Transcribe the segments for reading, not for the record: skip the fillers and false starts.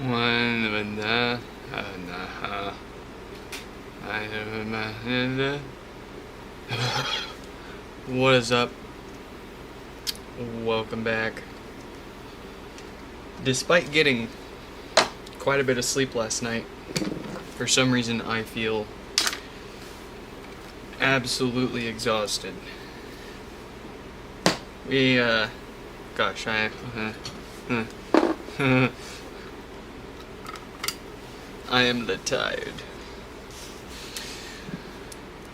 What is up? Welcome back. Despite getting quite a bit of sleep last night, for some reason I feel absolutely exhausted. I am the tired.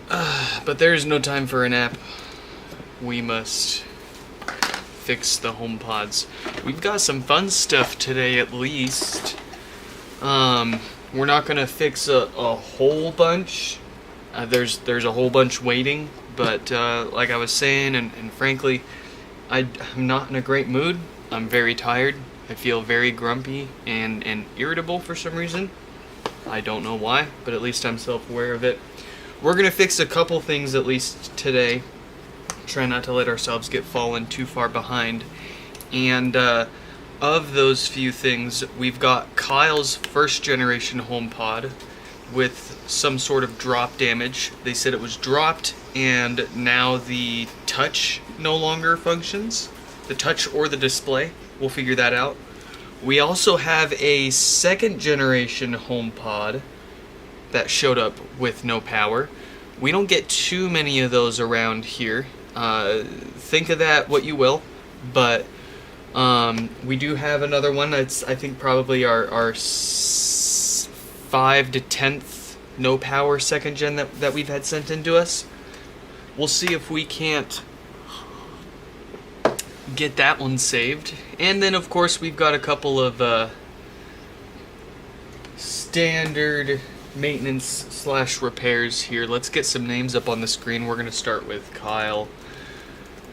But there is no time for a nap. We must fix the HomePods. We've got some fun stuff today, at least. We're not gonna fix a whole bunch. There's a whole bunch waiting, but like I was saying, and frankly, I'm not in a great mood. I'm very tired. I feel very grumpy and irritable for some reason. I don't know why, but at least I'm self-aware of it. We're gonna fix a couple things at least today. Try not to let ourselves get fallen too far behind. And of those few things, we've got Kyle's first generation HomePod with some sort of drop damage. They said it was dropped, and now the touch no longer functions. The touch or the display. We'll figure that out. We also have a second generation HomePod that showed up with no power. We don't get too many of those around here. Think of that what you will, but we do have another one that's, I think, probably our 5 to 10th no power second gen that we've had sent into us. We'll see if we can't get that one saved. And then of course we've got a couple of standard maintenance slash repairs here. Let's get some names up on the screen. We're gonna start with Kyle.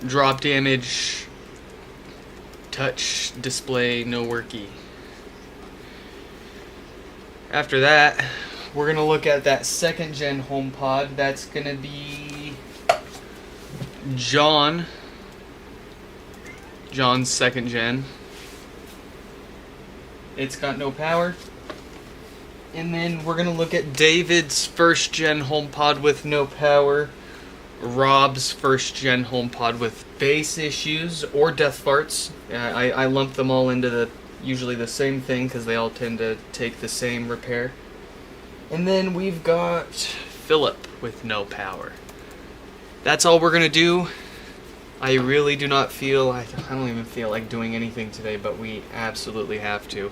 Drop damage, touch, display, no worky. After that, we're gonna look at that second gen HomePod. That's gonna be John's second gen. It's got no power. And then we're gonna look at David's first gen HomePod with no power. Rob's first gen HomePod with bass issues or death farts. I lump them all into usually the same thing because they all tend to take the same repair. And then we've got Philip with no power. That's all we're gonna do. I really do not feel, I don't even feel like doing anything today, but we absolutely have to.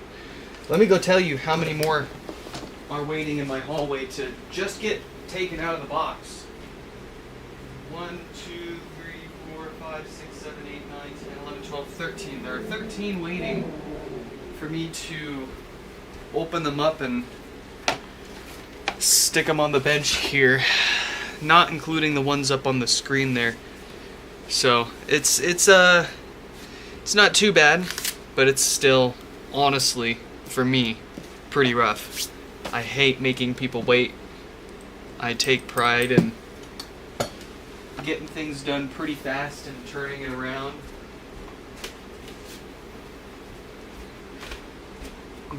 Let me go tell you how many more are waiting in my hallway to just get taken out of the box. 1, 2, 3, 4, 5, 6, 7, 8, 9, 10, 11, 12, 13. There are 13 waiting for me to open them up and stick them on the bench here, not including the ones up on the screen there. So it's not too bad, but it's still, honestly, for me, pretty rough. I hate making people wait. I take pride in getting things done pretty fast and turning it around.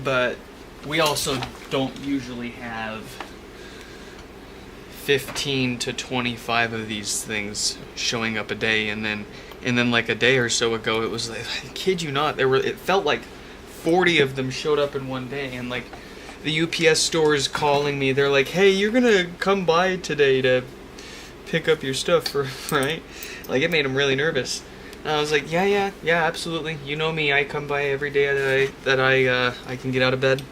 But we also don't usually have 15 to 25 of these things showing up a day, and then like a day or so ago, it was like, I kid you not, it felt like 40 of them showed up in one day, and like the UPS store is calling me. They're like, "Hey, you're gonna come by today to pick up your stuff, right?" Like, it made them really nervous. And I was like, yeah, absolutely. You know me. I come by every day that I can get out of bed.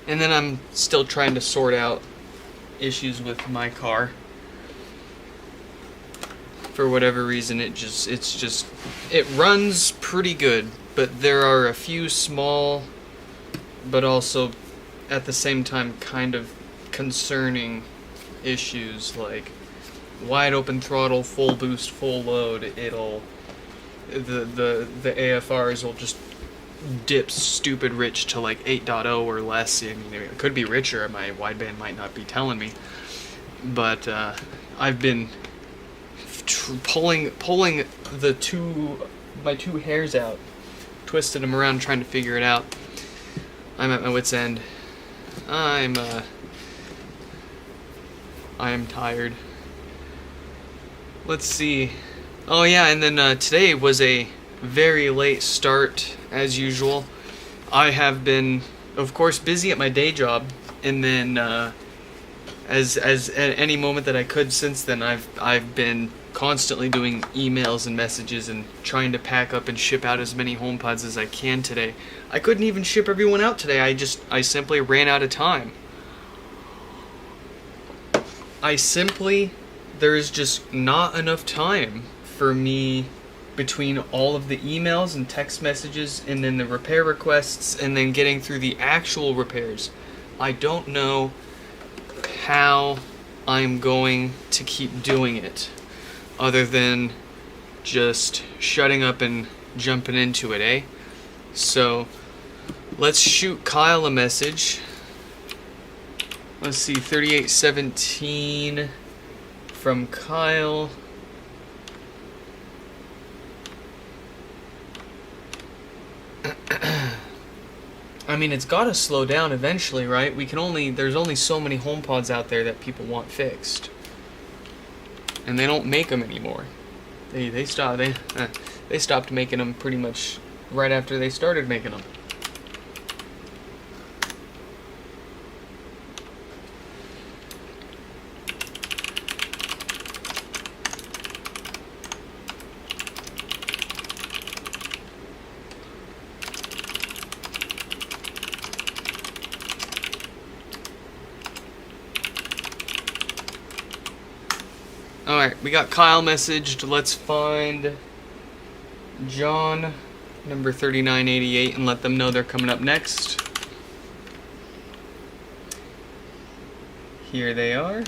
And then I'm still trying to sort out issues with my car. For whatever reason, it runs pretty good, but there are a few small, but also at the same time kind of concerning issues, like wide open throttle, full boost, full load. The AFRs will just dips stupid rich to like 8.0 or less. I mean, it could be richer. My wideband might not be telling me, but I've been pulling my two hairs out, twisted them around, trying to figure it out. I'm at my wit's end. I am tired. Let's see. Oh yeah, and then today was a very late start as usual. I have been, of course, busy at my day job, and then as at any moment that I could since then, I've been constantly doing emails and messages and trying to pack up and ship out as many HomePods as I can today. I couldn't even ship everyone out today. I simply ran out of time. There's just not enough time for me between all of the emails and text messages and then the repair requests and then getting through the actual repairs. I don't know how I'm going to keep doing it other than just shutting up and jumping into it, eh? So let's shoot Kyle a message. Let's see, 3817 from Kyle. I mean, it's got to slow down eventually, right? There's only so many HomePods out there that people want fixed. And they don't make them anymore. They stopped making them pretty much right after they started making them. Alright, we got Kyle messaged. Let's find John, number 3988, and let them know they're coming up next. Here they are.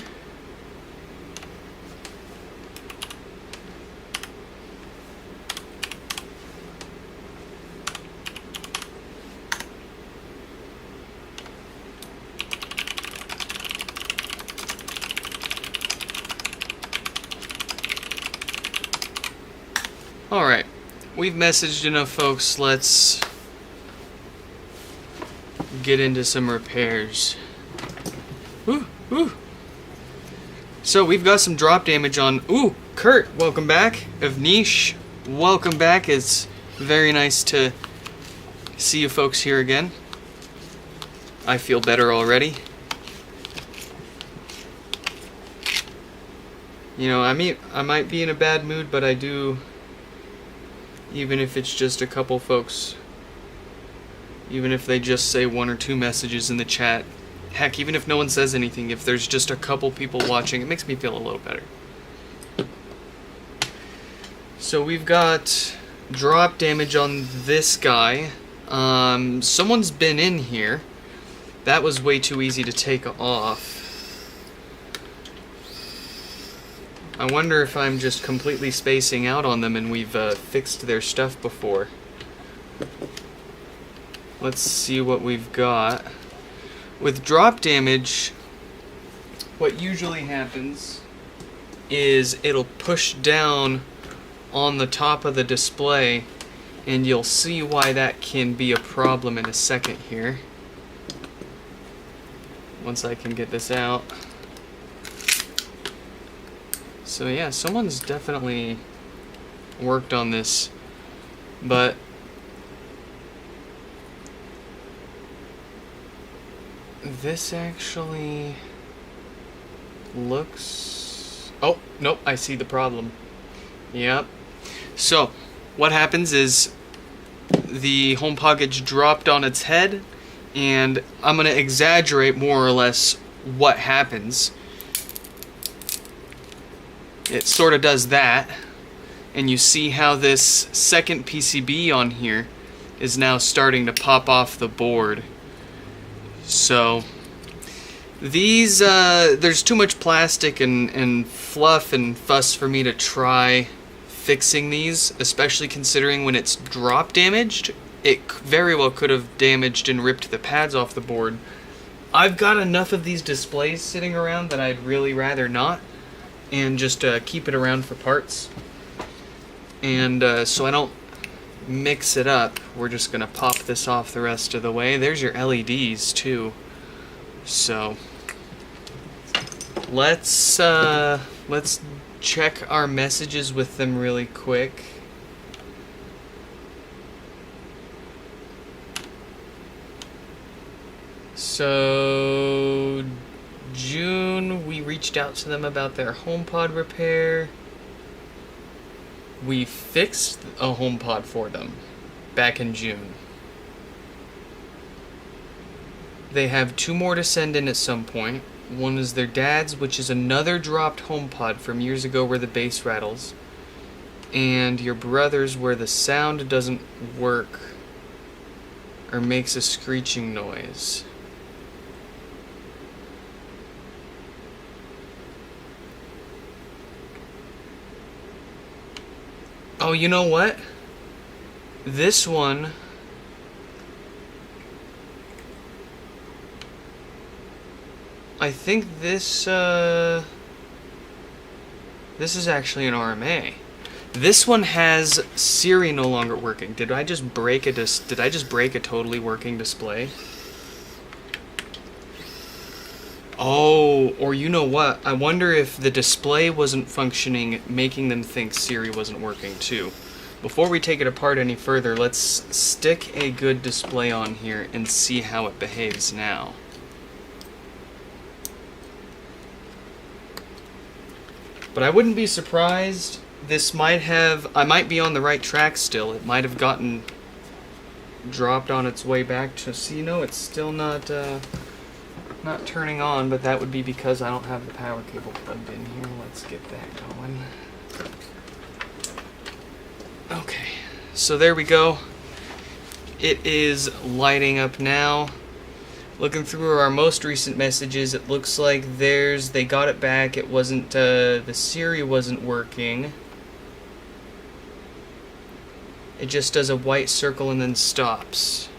Alright, we've messaged enough folks, let's get into some repairs. Woo, woo. So we've got some drop damage on, Kurt, welcome back. Avnish, welcome back. It's very nice to see you folks here again. I feel better already. You know, I might be in a bad mood, but I do... Even if it's just a couple folks, even if they just say one or two messages in the chat, heck, even if no one says anything, if there's just a couple people watching, it makes me feel a little better. So we've got drop damage on this guy. Someone's been in here. That was way too easy to take off. I wonder if I'm just completely spacing out on them and we've fixed their stuff before. Let's see what we've got. With drop damage, what usually happens is it'll push down on the top of the display, and you'll see why that can be a problem in a second here. Once I can get this out. So yeah, someone's definitely worked on this, but this actually looks... Oh, nope, I see the problem. Yep. So, what happens is the HomePod gets dropped on its head, and I'm going to exaggerate more or less what happens. It sort of does that, and you see how this second PCB on here is now starting to pop off the board. So these there's too much plastic and fluff and fuss for me to try fixing these, especially considering when it's drop damaged, it very well could have damaged and ripped the pads off the board. I've got enough of these displays sitting around that I'd really rather not, and just keep it around for parts. And so I don't mix it up, we're just gonna pop this off the rest of the way. There's your LEDs too. So let's check our messages with them really quick. So June, we reached out to them about their HomePod repair. We fixed a HomePod for them back in June. They have 2 more to send in at some point. One is their dad's, which is another dropped HomePod from years ago where the bass rattles. And your brother's, where the sound doesn't work or makes a screeching noise. Oh, you know what? This one... I think this is actually an RMA. This one has Siri no longer working. Did I just break a totally working display? Oh, or you know what? I wonder if the display wasn't functioning, making them think Siri wasn't working too. Before we take it apart any further, let's stick a good display on here and see how it behaves now. But I wouldn't be surprised. I might be on the right track still. It might have gotten dropped on its way back to, see, no, it's still not turning on, but that would be because I don't have the power cable plugged in here. Let's get that going. Okay, so there we go. It is lighting up now. Looking through our most recent messages, it looks like they got it back. It wasn't, the Siri wasn't working. It just does a white circle and then stops.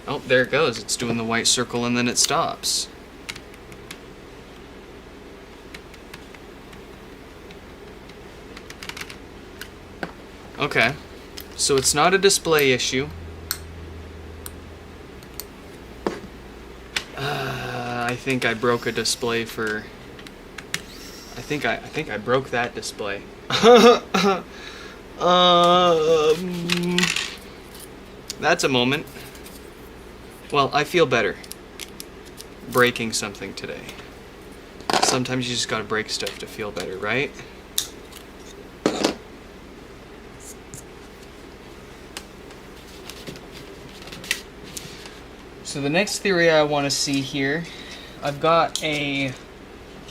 Oh, there it goes. It's doing the white circle and then it stops. Okay, so it's not a display issue. I think I broke a display for... I think I broke that display. That's a moment. Well, I feel better breaking something today. Sometimes you just gotta break stuff to feel better, right? So the next theory I want to see here, I've got a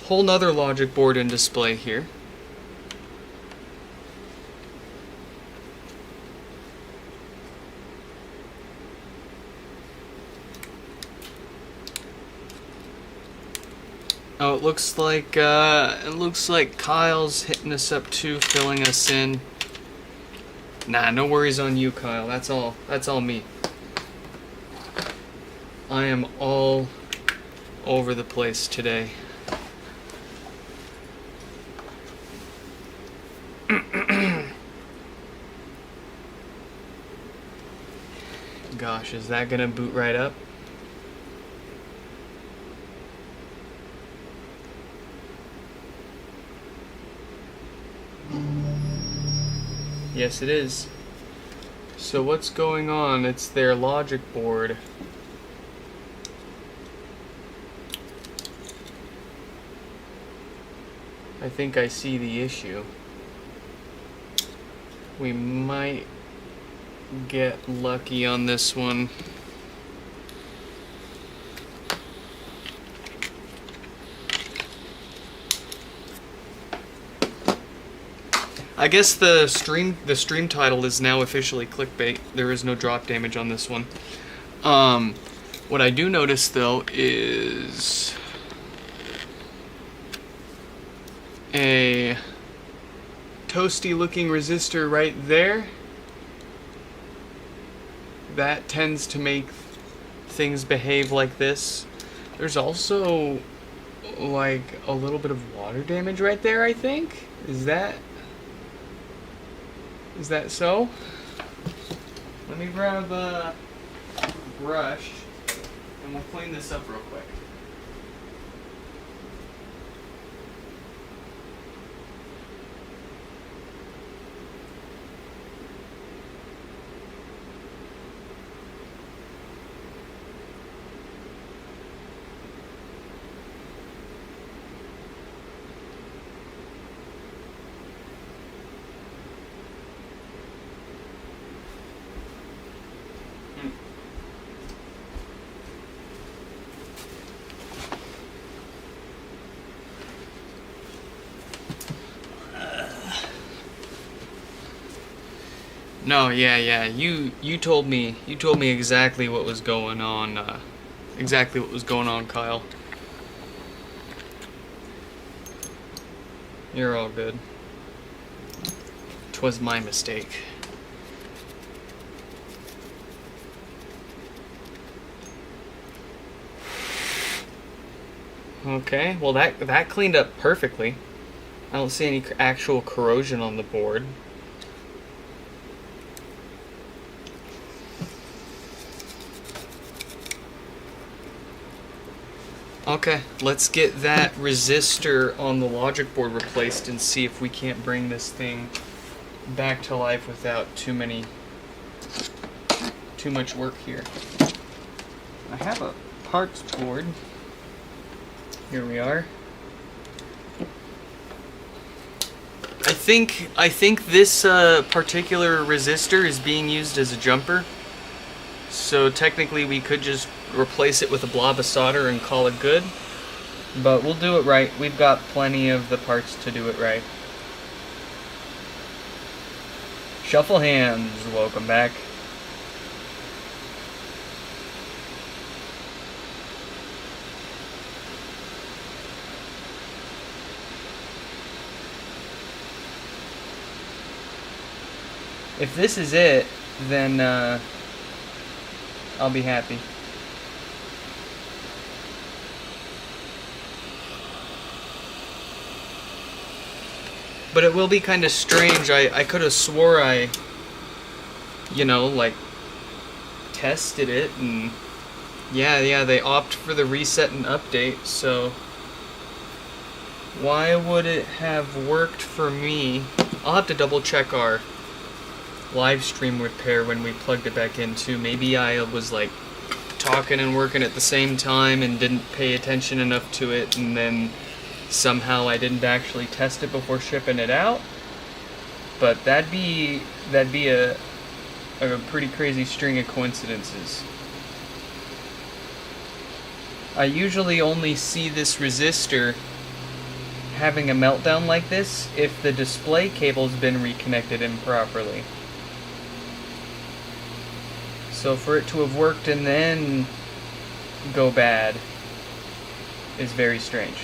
whole nother logic board and display here. Oh, it looks like Kyle's hitting us up too, filling us in. Nah, no worries on you, Kyle. That's all me. I am all over the place today. Gosh, is that gonna boot right up? Yes, it is. So what's going on? It's their logic board. I think I see the issue. We might get lucky on this one. I guess the stream title is now officially clickbait. There is no drop damage on this one. What I do notice though is a toasty looking resistor right there. that tends to make things behave like this. There's also like a little bit of water damage right there, I think. Is that so? Let me grab a brush and we'll clean this up real quick. No, yeah. You told me exactly what was going on. Kyle. You're all good. 'Twas my mistake. Okay, well that cleaned up perfectly. I don't see any actual corrosion on the board. Okay, let's get that resistor on the logic board replaced and see if we can't bring this thing back to life without too much work here. I have a parts board. Here we are. I think this particular resistor is being used as a jumper. So technically we could just replace it with a blob of solder and call it good. But we'll do it right. We've got plenty of the parts to do it right. Shuffle hands, welcome back. If this is it, then I'll be happy. But it will be kind of strange. I could have swore I, like, tested it, and yeah, they opt for the reset and update, so why would it have worked for me? I'll have to double check our live stream repair when we plugged it back in too. Maybe I was like talking and working at the same time and didn't pay attention enough to it, and then somehow I didn't actually test it before shipping it out. But that'd be a pretty crazy string of coincidences. I usually only see this resistor having a meltdown like this if the display cable's been reconnected improperly. So for it to have worked and then go bad is very strange.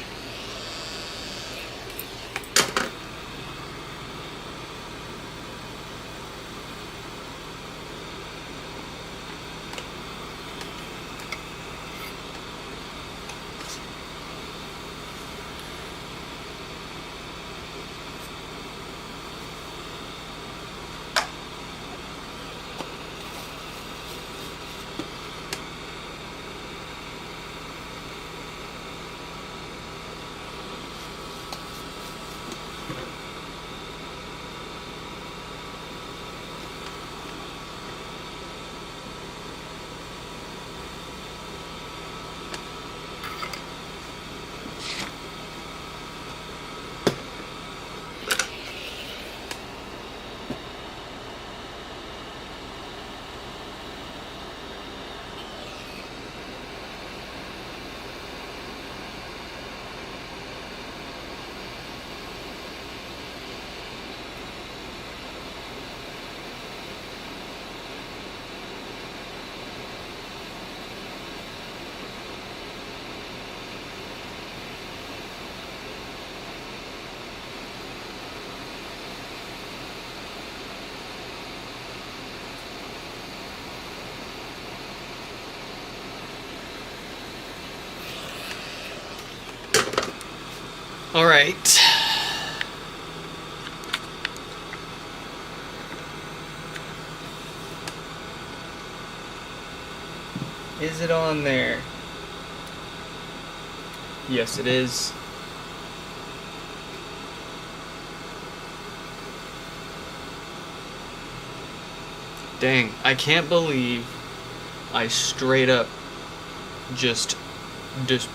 Alright. Is it on there? Yes, it is. Dang, I can't believe I straight up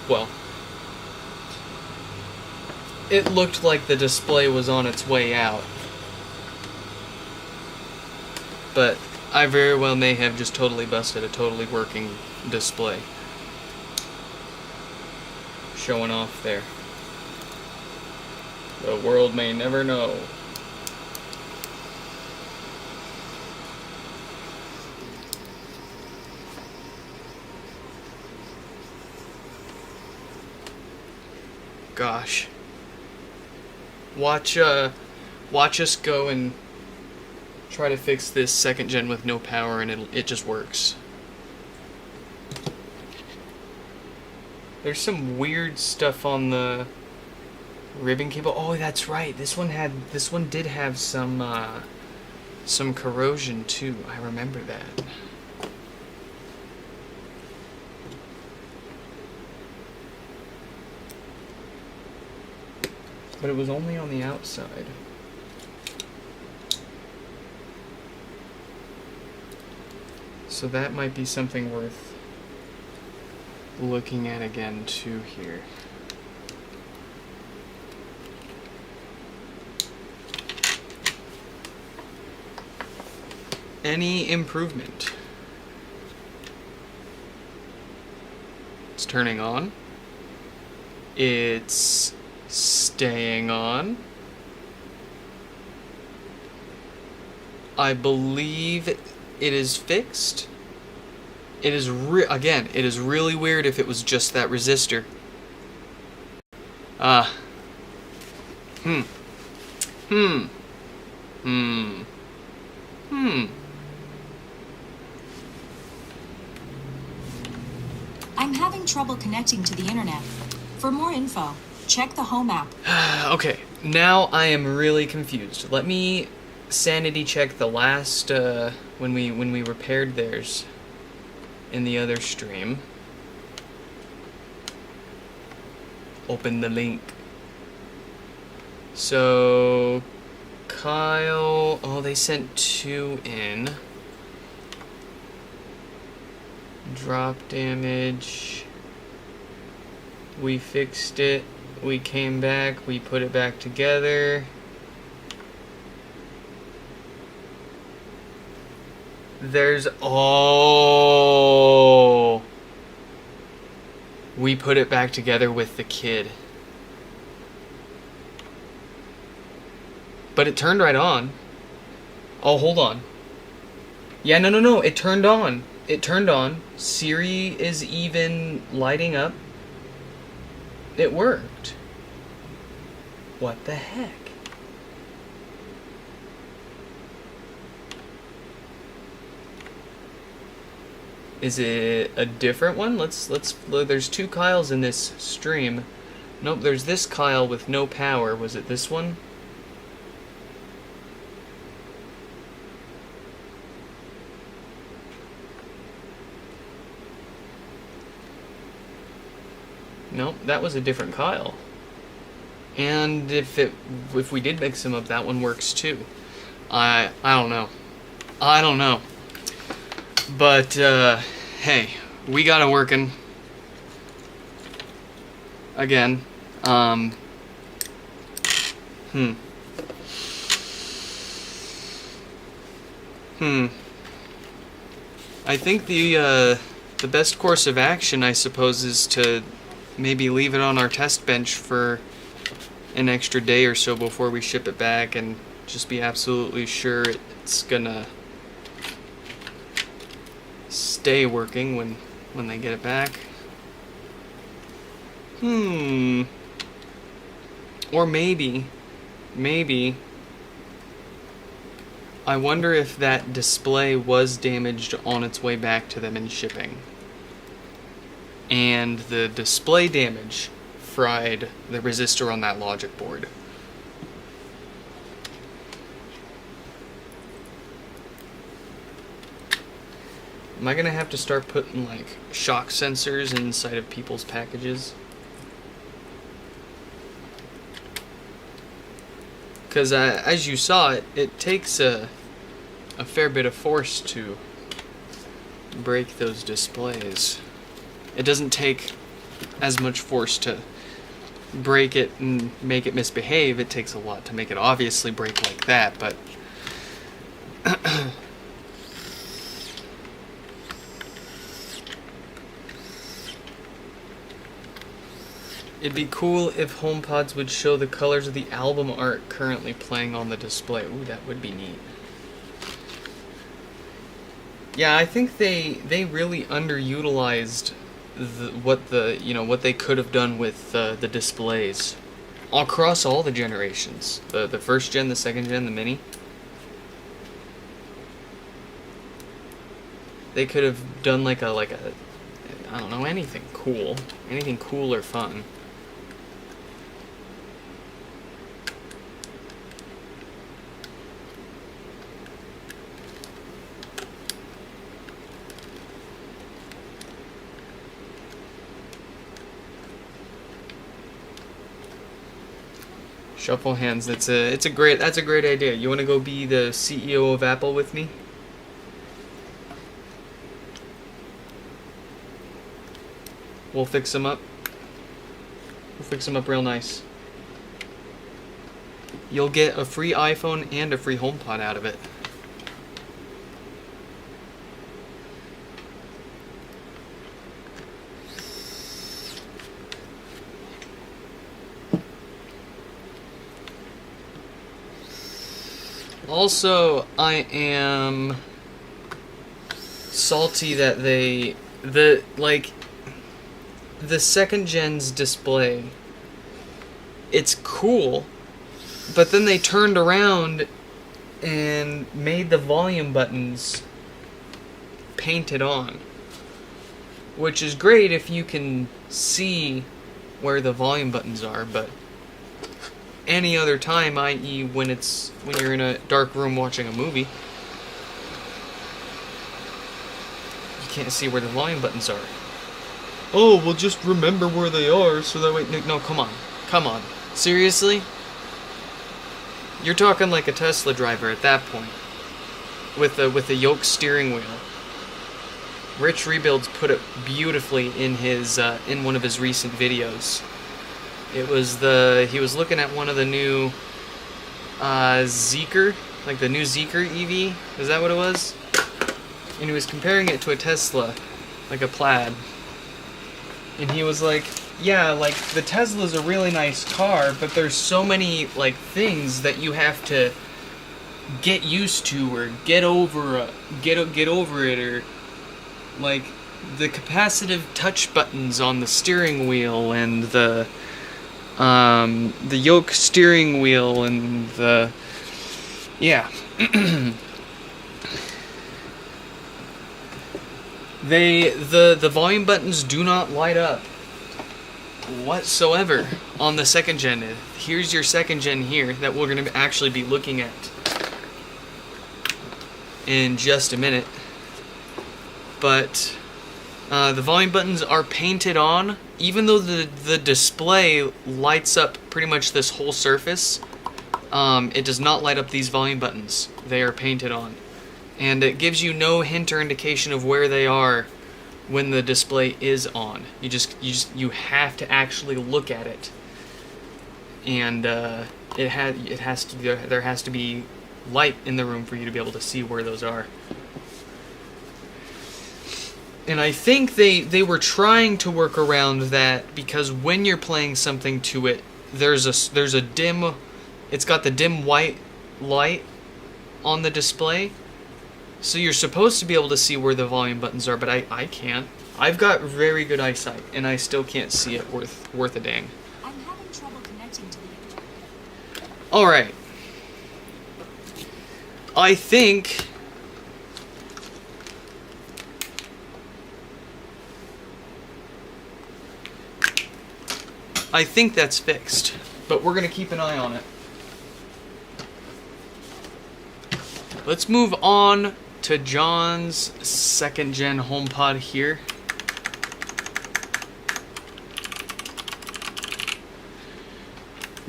well, it looked like the display was on its way out. But I very well may have just totally busted a totally working display. Showing off there. The world may never know. Gosh. Watch us go and try to fix this second gen with no power, and it just works. There's some weird stuff on the ribbon cable. Oh, that's right. This one did have some corrosion too. I remember that. But it was only on the outside. So that might be something worth looking at again too here. Any improvement? It's turning on. It's staying on. I believe it is fixed. It is again, it is really weird if it was just that resistor. I'm having trouble connecting to the internet. For more info, check the Home app. Okay, now I am really confused. Let me sanity check the last when we repaired theirs in the other stream. Open the link. So Kyle, oh, they sent 2 in. Drop damage. We fixed it. We came back. We put it back together. There's... Oh! We put it back together with the kid. But it turned right on. Oh, hold on. Yeah, no. It turned on. It turned on. Siri is even lighting up. It worked. What the heck? Is it a different one? Let's there's 2 Kyles in this stream. Nope, there's this Kyle with no power. Was it this one? Nope, that was a different Kyle. And if we did mix them up, that one works too. I don't know. I don't know. But hey, we got it working. Again. I think the best course of action, I suppose, is to maybe leave it on our test bench for an extra day or so before we ship it back, and just be absolutely sure it's gonna stay working when they get it back. Or maybe I wonder if that display was damaged on its way back to them in shipping, and the display damage fried the resistor on that logic board. Am I gonna have to start putting like shock sensors inside of people's packages? Because as you saw, it takes a fair bit of force to break those displays. It doesn't take as much force to break it and make it misbehave. It takes a lot to make it obviously break like that, but it'd be cool if HomePods would show the colors of the album art currently playing on the display. Ooh, that would be neat. Yeah, I think they really underutilized what they could have done with the displays across all the generations. The first gen, the second gen, the mini. They could have done like a I don't know, anything cool or fun. Shuffle hands. That's a great idea. You want to go be the CEO of Apple with me? We'll fix them up. We'll fix them up real nice. You'll get a free iPhone and a free HomePod out of it. Also, I am salty that the second gen's display, it's cool, but then they turned around and made the volume buttons painted on, which is great if you can see where the volume buttons are, but any other time, i.e. when you're in a dark room watching a movie, you can't see where the volume buttons are. Oh, well, just remember where they are so that way... No, come on. Seriously? You're talking like a Tesla driver at that point. With the yoke steering wheel. Rich Rebuilds put it beautifully in his in one of his recent videos. It was he was looking at one of the new Zeekr, like the new Zeekr EV. Is that what it was? And he was comparing it to a Tesla, like a Plaid. And he was like, yeah, like the Tesla's a really nice car, but there's so many like things that you have to get used to or get over it, or like the capacitive touch buttons on the steering wheel and the yoke steering wheel and the the volume buttons do not light up whatsoever on the second gen. Here's your second gen here that we're going to actually be looking at in just a minute. But the volume buttons are painted on, even though the display lights up pretty much this whole surface. It does not light up these volume buttons. They are painted on, and it gives you no hint or indication of where they are when the display is on. You have to actually look at it, and there has to be light in the room for you to be able to see where those are. And I think they were trying to work around that, because when you're playing something to it, there's a dim, it's got the dim white light on the display, so you're supposed to be able to see where the volume buttons are, but I can't. I've got very good eyesight, and I still can't see it worth a dang. I'm having trouble connecting to the internet. All right. I think I think that's fixed, but we're gonna keep an eye on it. Let's move on to John's 2nd gen HomePod here.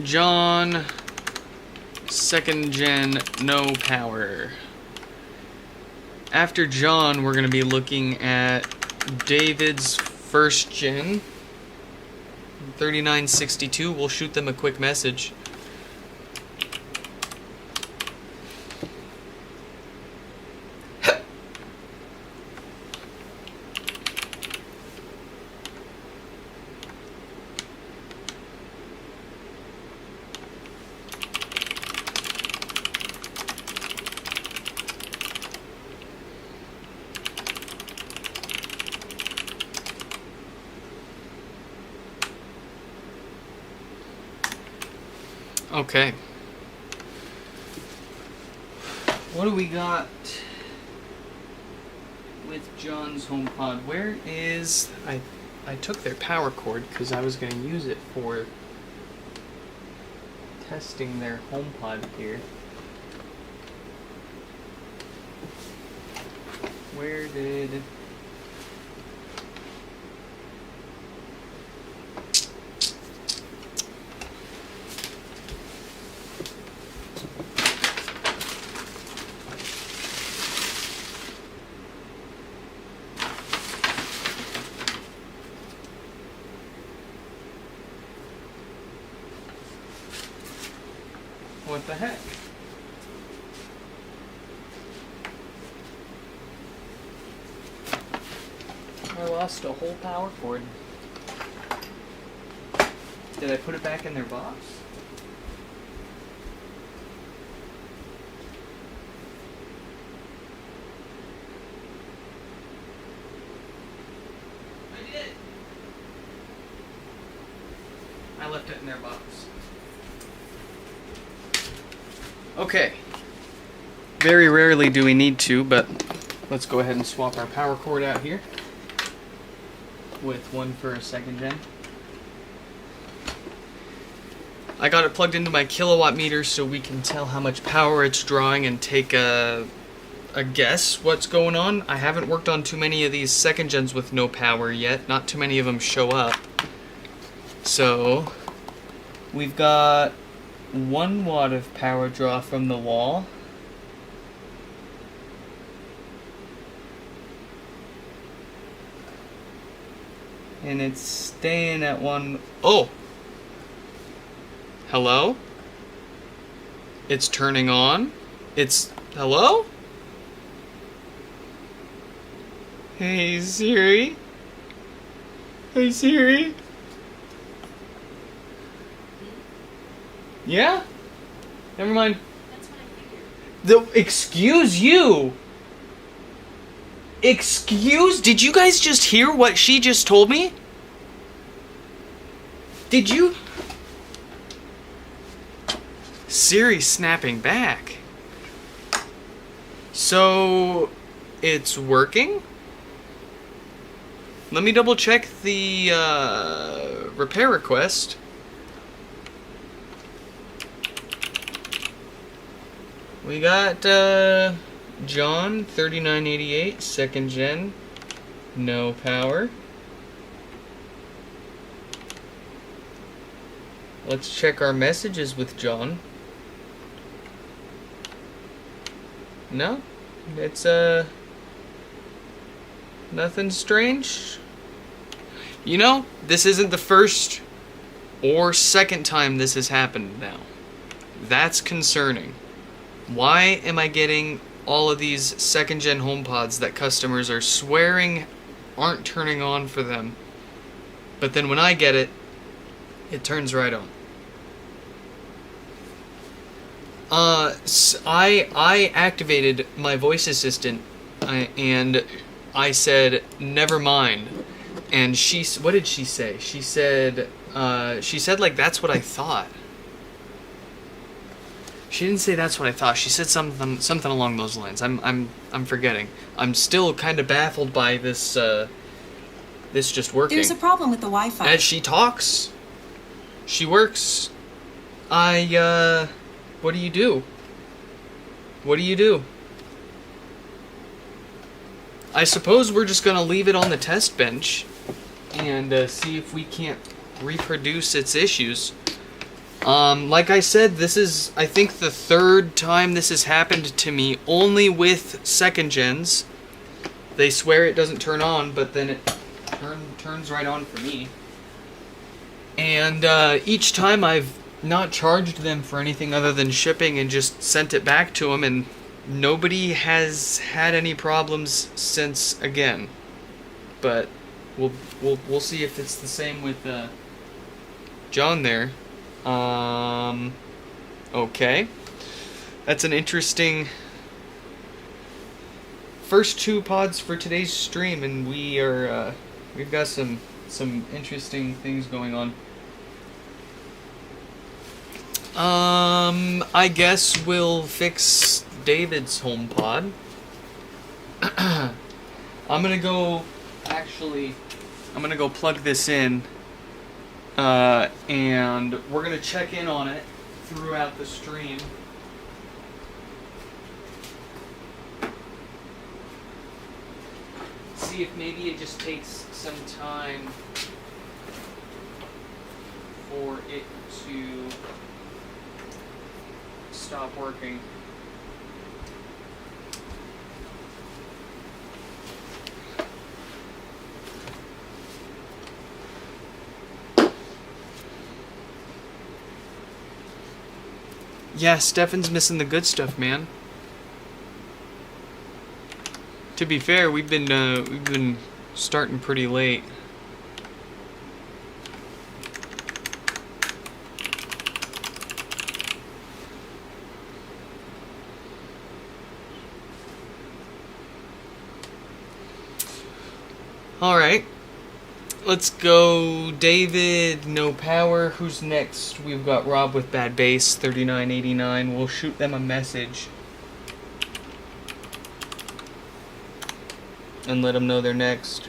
John, 2nd gen, no power. After John, we're going to be looking at David's 1st gen, 3962. We'll shoot them a quick message. Okay. What do we got with John's HomePod? Where is... I took their power cord because I was going to use it for testing their HomePod here. Where did... What the heck? I lost a whole power cord. Did I put it back in their box? I did. I left it in their box. Okay. Very rarely do we need to, but let's go ahead and swap our power cord out here with one for a 2nd gen. I got it plugged into my kilowatt meter so we can tell how much power it's drawing and take a guess what's going on. I haven't worked on too many of these 2nd gens with no power yet. Not too many of them show up. So we've got 1 watt of power draw from the wall. And it's staying at 1... Oh! Hello? It's turning on. It's... Hello? Hey Siri? Hey Siri? Yeah? Never mind. That's what I figured. Excuse you! Excuse? Did you guys just hear what she just told me? Did you? Siri snapping back. So, it's working? Let me double check the repair request. We got John 3988, 2nd gen, no power. Let's check our messages with John. No, it's nothing strange. You know, this isn't the first or second time this has happened now. That's concerning. Why am I getting all of these 2nd gen HomePods that customers are swearing aren't turning on for them, but then when I get it, it turns right on? I activated my voice assistant and I said, never mind. And what did she say? She said like, that's what I thought. She didn't say that's what I thought. She said something along those lines. I'm forgetting. I'm still kind of baffled by this just working. There's a problem with the Wi-Fi. As she talks, She works. What do you do? What do you do? I suppose we're just gonna leave it on the test bench and see if we can't reproduce its issues. Like I said, this is, I think, the third time this has happened to me, only with second gens. They swear it doesn't turn on, but then it turns right on for me. And each time I've not charged them for anything other than shipping and just sent it back to them, and nobody has had any problems since again. But we'll see if it's the same with John there. Okay. That's an interesting first 2 pods for today's stream, and we've got some interesting things going on. I guess we'll fix David's HomePod. I'm gonna go plug this in, and we're gonna check in on it throughout the stream. See if maybe it just takes some time for it to stop working. Yeah, Stefan's missing the good stuff, man. To be fair, we've been starting pretty late. Alright, let's go. David, no power. Who's next? We've got Rob with bad bass, 3989. We'll shoot them a message and let them know they're next.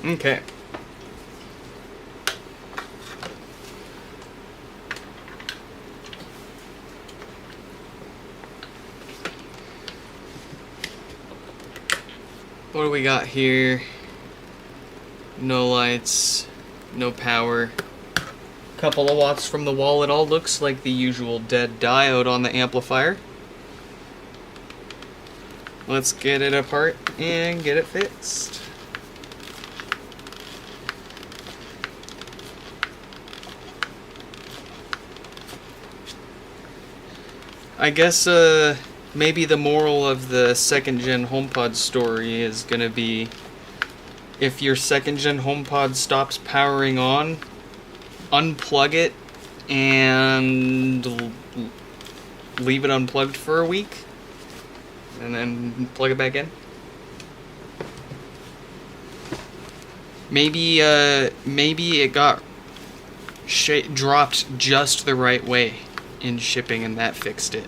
Okay. What do we got here? No lights, no power. Couple of watts from the wall. It all looks like the usual dead diode on the amplifier. Let's get it apart and get it fixed. I guess maybe the moral of the second gen HomePod story is gonna be, if your second gen HomePod stops powering on, unplug it and leave it unplugged for a week and then plug it back in. Maybe it got dropped just the right way in shipping and that fixed it.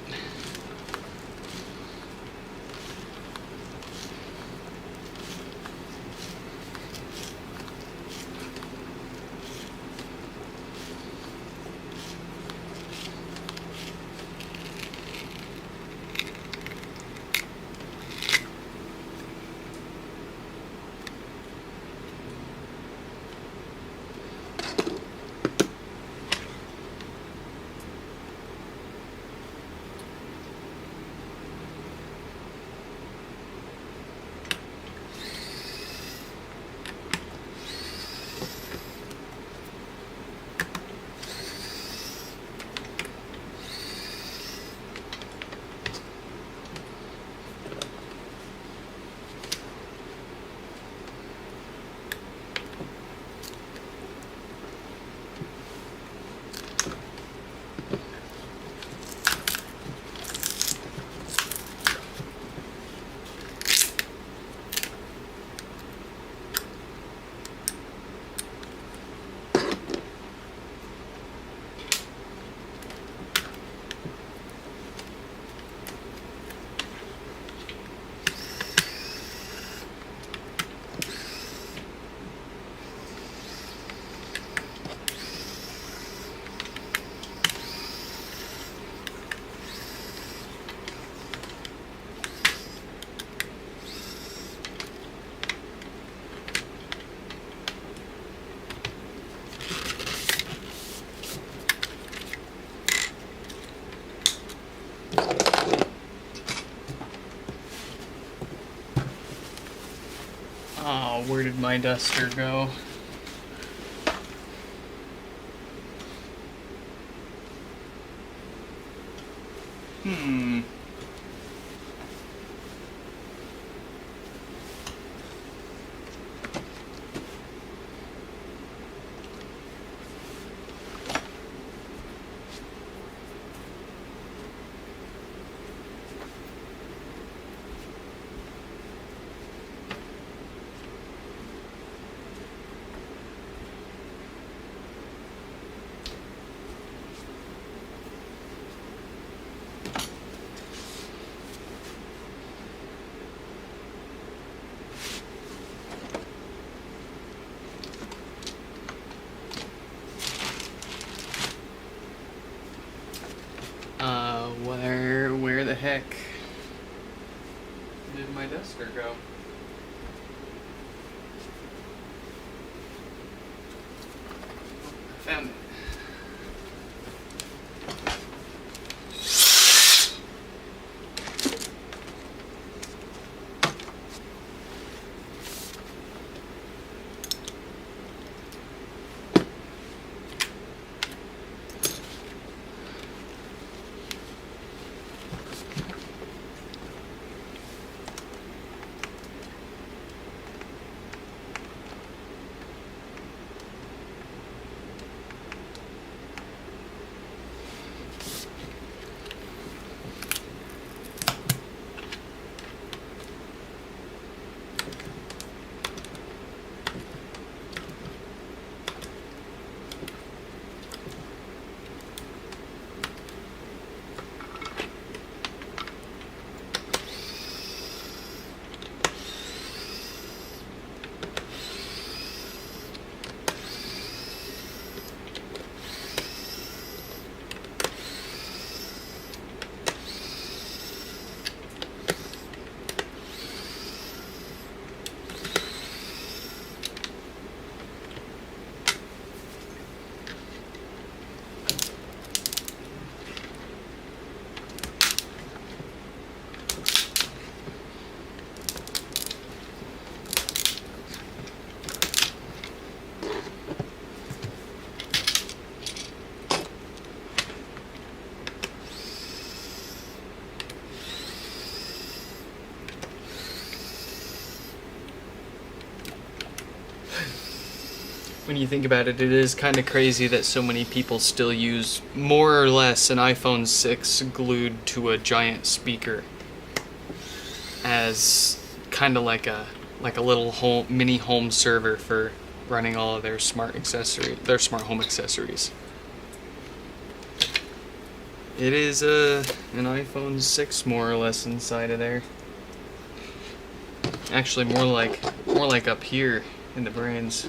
Oh, where did my duster go? Hmm. Where the heck did my duster go? I found it. When you think about it, it is kind of crazy that so many people still use more or less an iPhone 6 glued to a giant speaker as kind of like a little mini home server for running all of their smart home accessories. It is an iPhone 6 more or less inside of there. Actually, more like up here in the brains.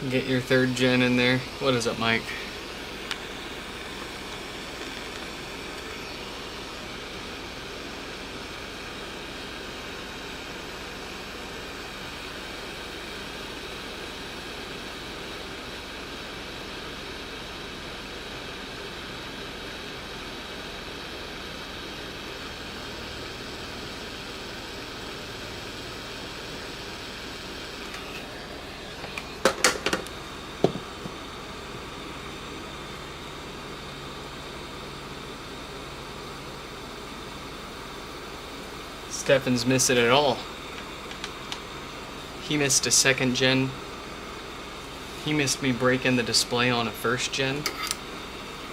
Get your 3rd gen in there. What is up, Mike? Stefan's missing it all. He missed a 2nd gen. He missed me breaking the display on a 1st gen.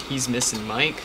He's missing Mike.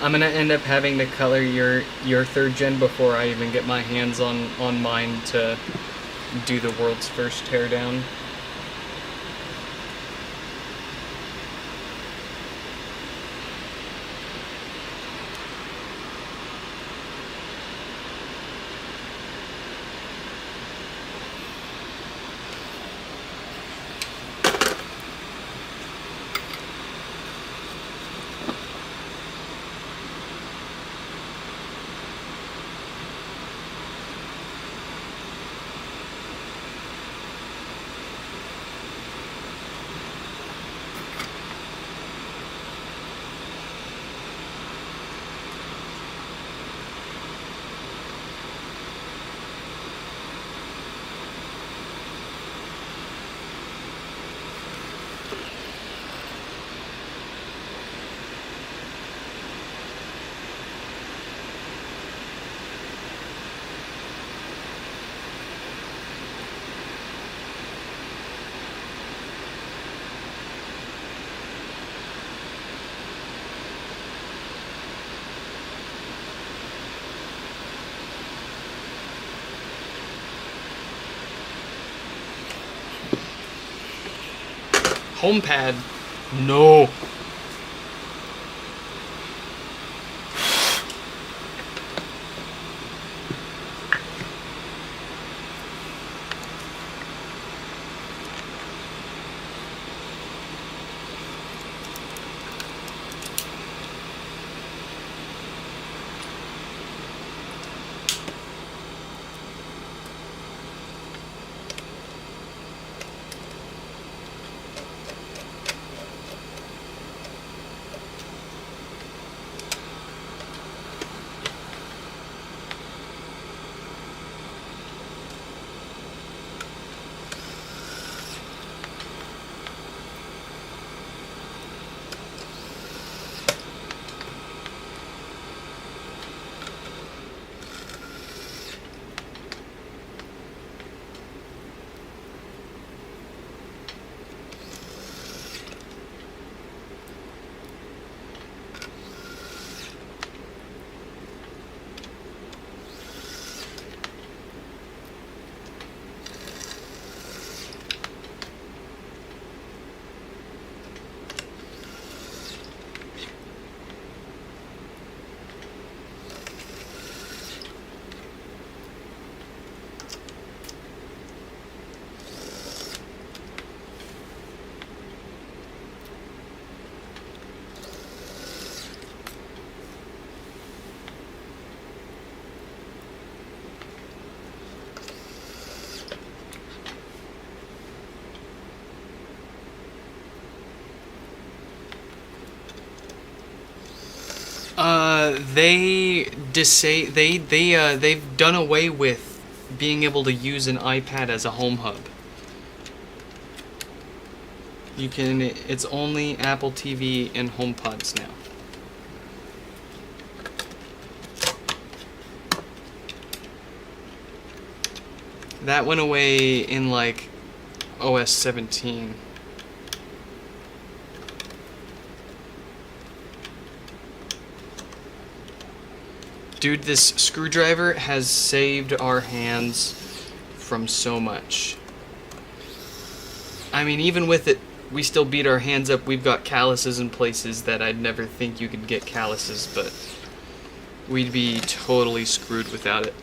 I'm gonna end up having to color your 3rd gen before I even get my hands on mine to do the world's first teardown. HomePod. No. they've done away with being able to use an iPad as a home hub. It's only Apple TV and HomePods now. That went away in like OS 17. Dude, this screwdriver has saved our hands from so much. I mean, even with it, we still beat our hands up. We've got calluses in places that I'd never think you could get calluses, but we'd be totally screwed without it.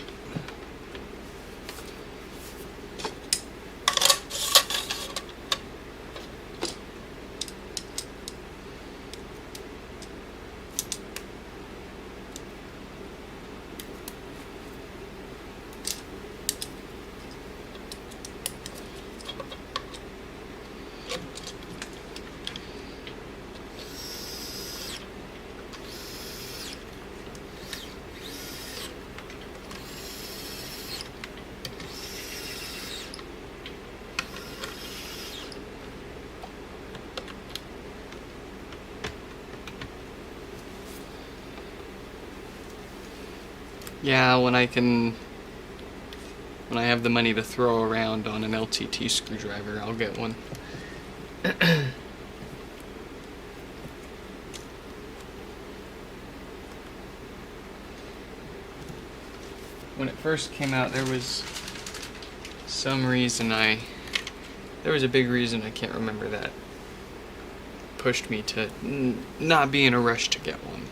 Yeah, when I have the money to throw around on an LTT screwdriver, I'll get one. When it first came out, there was a big reason, I can't remember, that pushed me to not be in a rush to get one.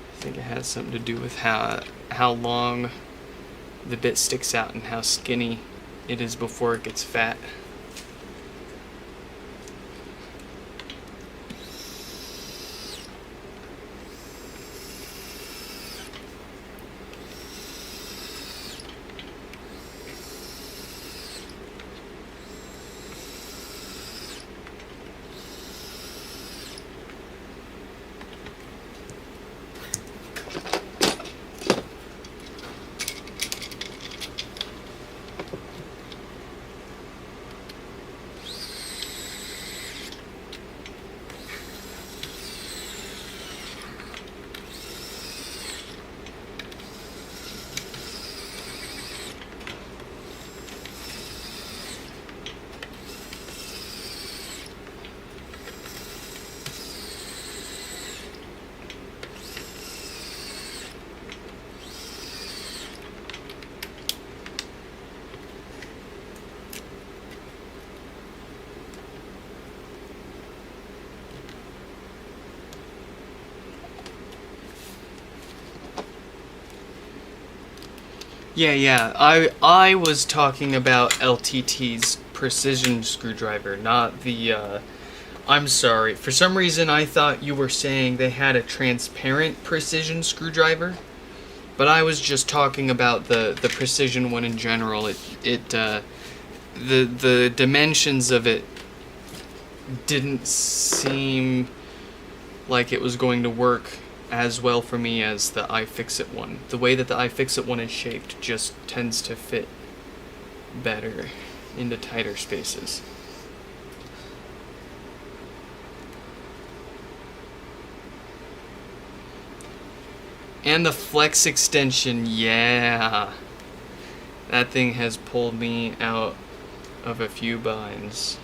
I think it has something to do with how long the bit sticks out and how skinny it is before it gets fat. Yeah. I was talking about LTT's precision screwdriver, not the, I'm sorry. For some reason, I thought you were saying they had a transparent precision screwdriver, but I was just talking about the precision one in general. The dimensions of it didn't seem like it was going to work as well for me as the iFixit one. The way that the iFixit one is shaped just tends to fit better into tighter spaces. And the flex extension, yeah. That thing has pulled me out of a few binds.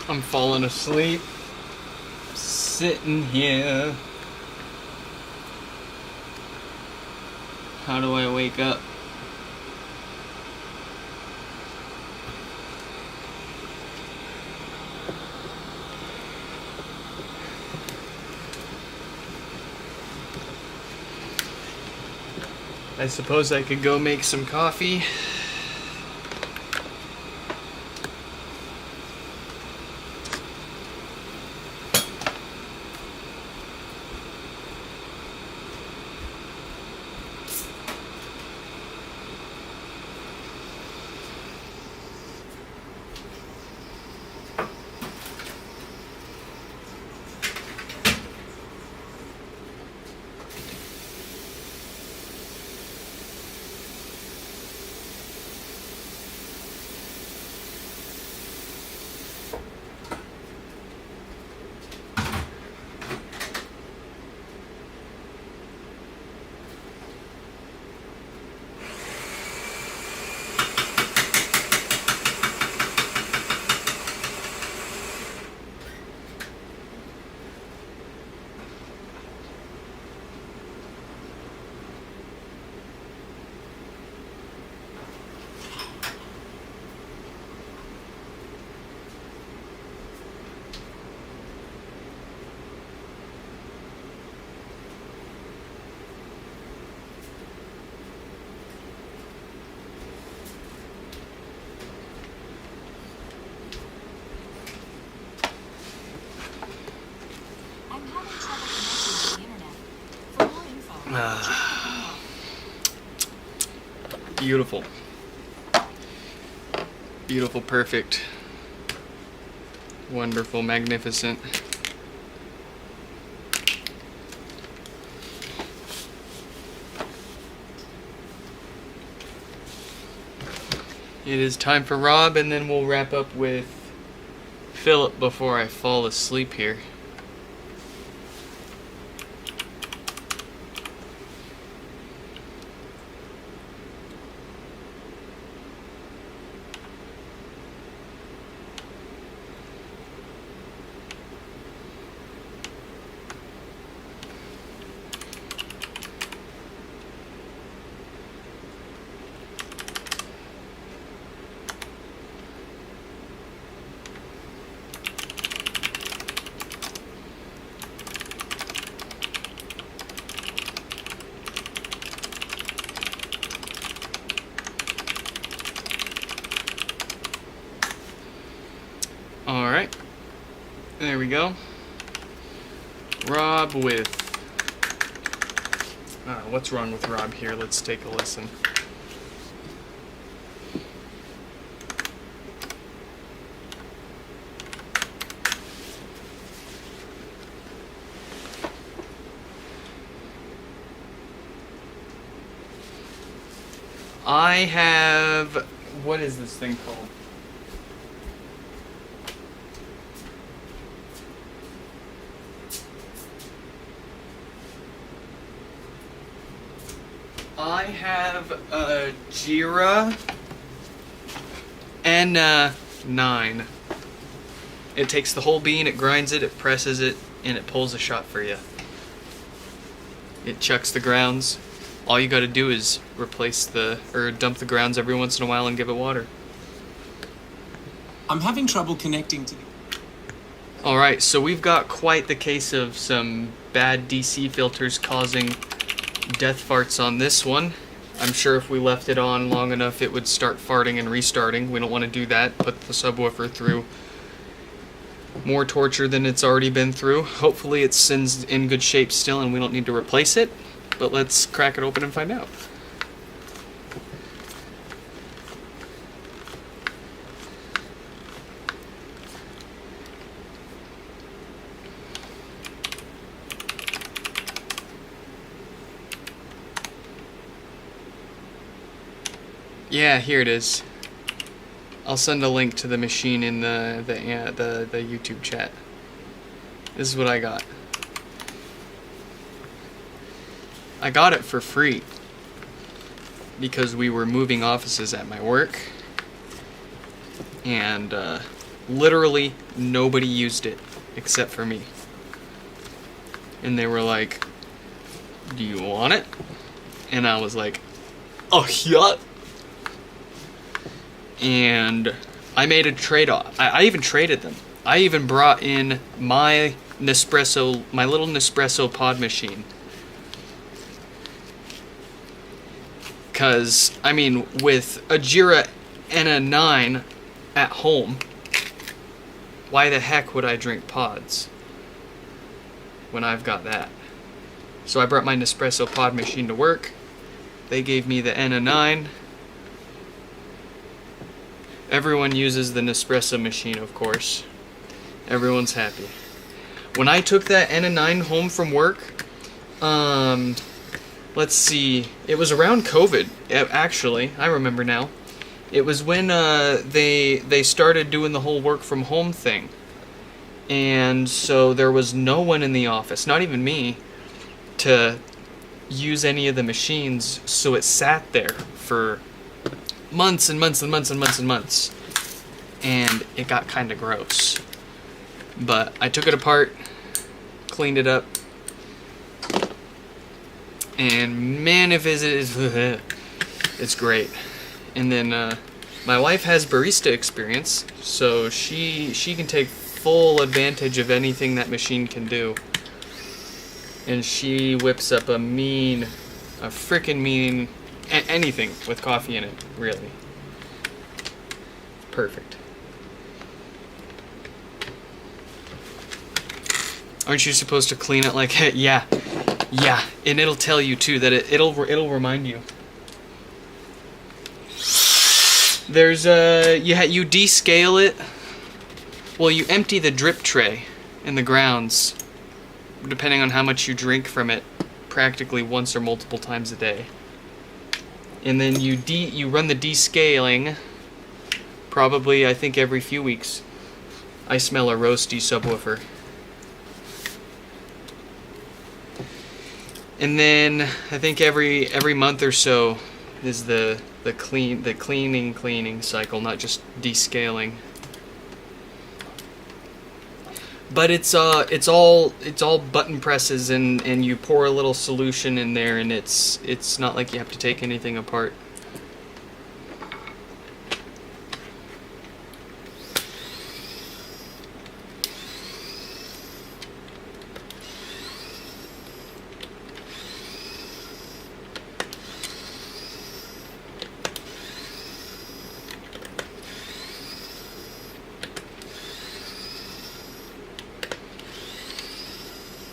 I'm falling asleep. Sitting here. How do I wake up? I suppose I could go make some coffee. I'm having trouble connecting to the internet. For more info, check the Beautiful. Beautiful, perfect. Wonderful, magnificent. It is time for Rob, and then we'll wrap up with Philip before I fall asleep here. Alright, there we go. Rob with... what's wrong with Rob here? Let's take a listen. I have... what is this thing called? I have a Jira N9. It takes the whole bean, it grinds it, it presses it, and it pulls a shot for you. It chucks the grounds. All you gotta do is dump the grounds every once in a while and give it water. I'm having trouble connecting to the... Alright, so we've got quite the case of some bad DC filters causing death farts on this one. I'm sure if we left it on long enough it would start farting and restarting. We don't want to do that. Put the subwoofer through more torture than it's already been through. Hopefully it's in good shape still and we don't need to replace it. But let's crack it open and find out. Yeah, here it is. I'll send a link to the machine in the YouTube chat. This is what I got. I got it for free because we were moving offices at my work, and Literally nobody used it except for me. And they were like, do you want it? And I was like, oh yeah. And I made a trade-off. I even traded them. I even brought in my Nespresso, my little Nespresso pod machine. Because, I mean, with a Jira and a 9 at home, why the heck would I drink pods when I've got that? So I brought my Nespresso pod machine to work. They gave me the N 9. Everyone uses the Nespresso machine, of course. Everyone's happy. When I took that N 9 home from work, let's see, it was around COVID, actually, I remember now. It was when they started doing the whole work from home thing. And so there was no one in the office, not even me, to use any of the machines, so it sat there for months and months and months and months and months. And it got kind of gross. But I took it apart, cleaned it up, and man, if it is, it's great. And then my wife has barista experience, so she can take full advantage of anything that machine can do. And she whips up a frickin' mean, anything with coffee in it, really. Perfect. Aren't you supposed to clean it like that? Yeah, and it'll tell you too that it'll remind you. There's you descale it. Well, you empty the drip tray in the grounds, depending on how much you drink from it, practically once or multiple times a day. And then you run the descaling, probably I think every few weeks. I smell a roasty subwoofer. And then I think every month or so is the cleaning cycle, not just descaling. But it's all button presses, and you pour a little solution in there, and it's not like you have to take anything apart.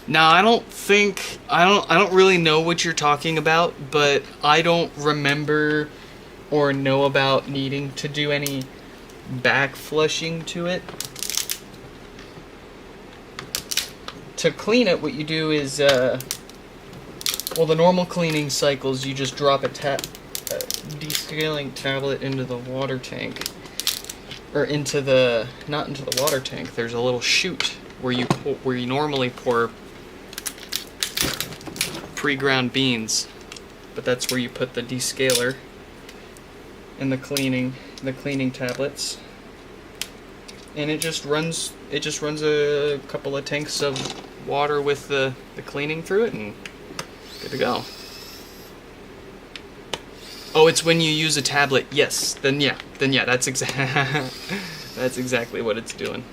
Now, I don't really know what you're talking about, but I don't remember or know about needing to do any back flushing to it. To clean it, what you do is, well, the normal cleaning cycles, you just drop a descaling tablet into the water tank, or not into the water tank. There's a little chute where you normally pour pre-ground beans, but that's where you put the descaler and the cleaning tablets, and it just runs a couple of tanks of water with the cleaning through it, and good to go. Oh, it's when you use a tablet. Yes, then yeah, that's that's exactly what it's doing.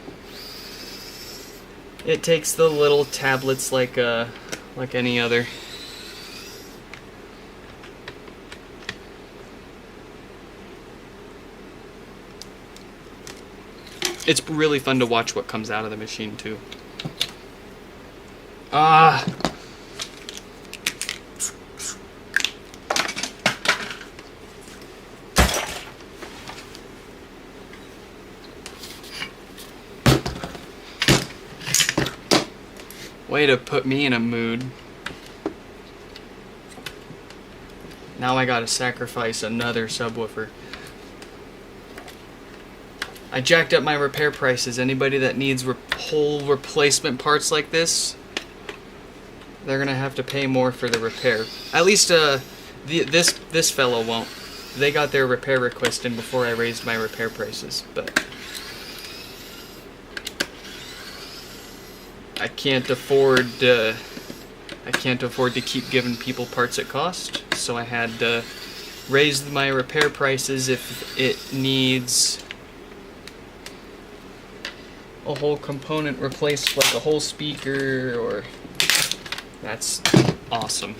It takes the little tablets like any other. It's really fun to watch what comes out of the machine too. Way to put me in a mood. Now I gotta sacrifice another subwoofer. I jacked up my repair prices. Anybody that needs whole replacement parts like this, they're gonna have to pay more for the repair. At least this fellow won't. They got their repair request in before I raised my repair prices, but I can't afford to keep giving people parts at cost, so I had to raise my repair prices if it needs a whole component replaced, like a whole speaker, or... That's awesome.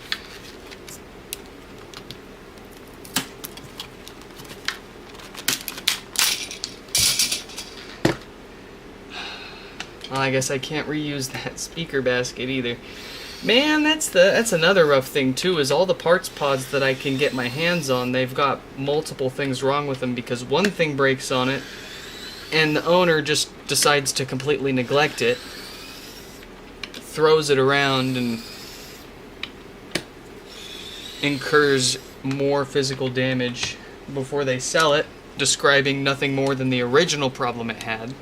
Well, I guess I can't reuse that speaker basket either. Man, that's another rough thing too, is all the parts pods that I can get my hands on, they've got multiple things wrong with them because one thing breaks on it, and the owner just decides to completely neglect it, throws it around, and incurs more physical damage before they sell it, describing nothing more than the original problem it had.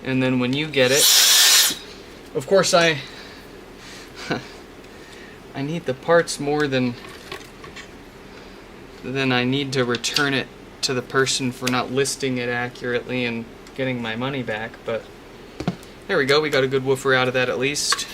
And then when you get it, of course I need the parts more than I need to return it to the person for not listing it accurately and getting my money back, but there we go, we got a good woofer out of that at least.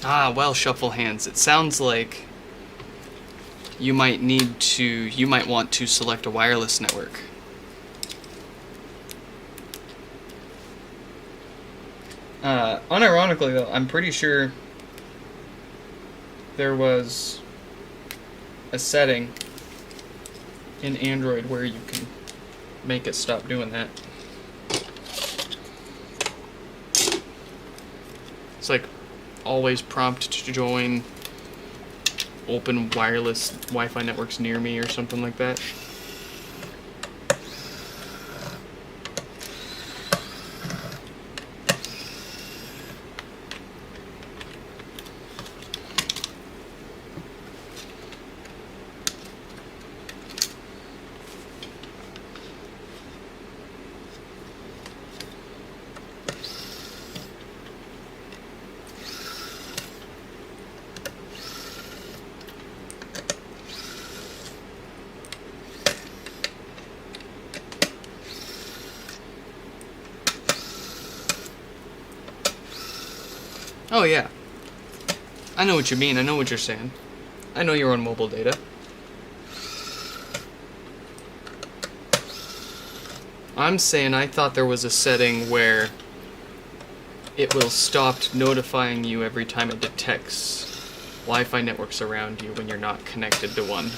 Ah, well, Shuffle Hands, it sounds like you might want to select a wireless network. Unironically though, I'm pretty sure there was a setting in Android where you can make it stop doing that. It's like always prompt to join open wireless Wi-Fi networks near me or something like that. Oh yeah, I know what you mean, I know what you're saying. I know you're on mobile data. I'm saying I thought there was a setting where it will stop notifying you every time it detects Wi-Fi networks around you when you're not connected to one.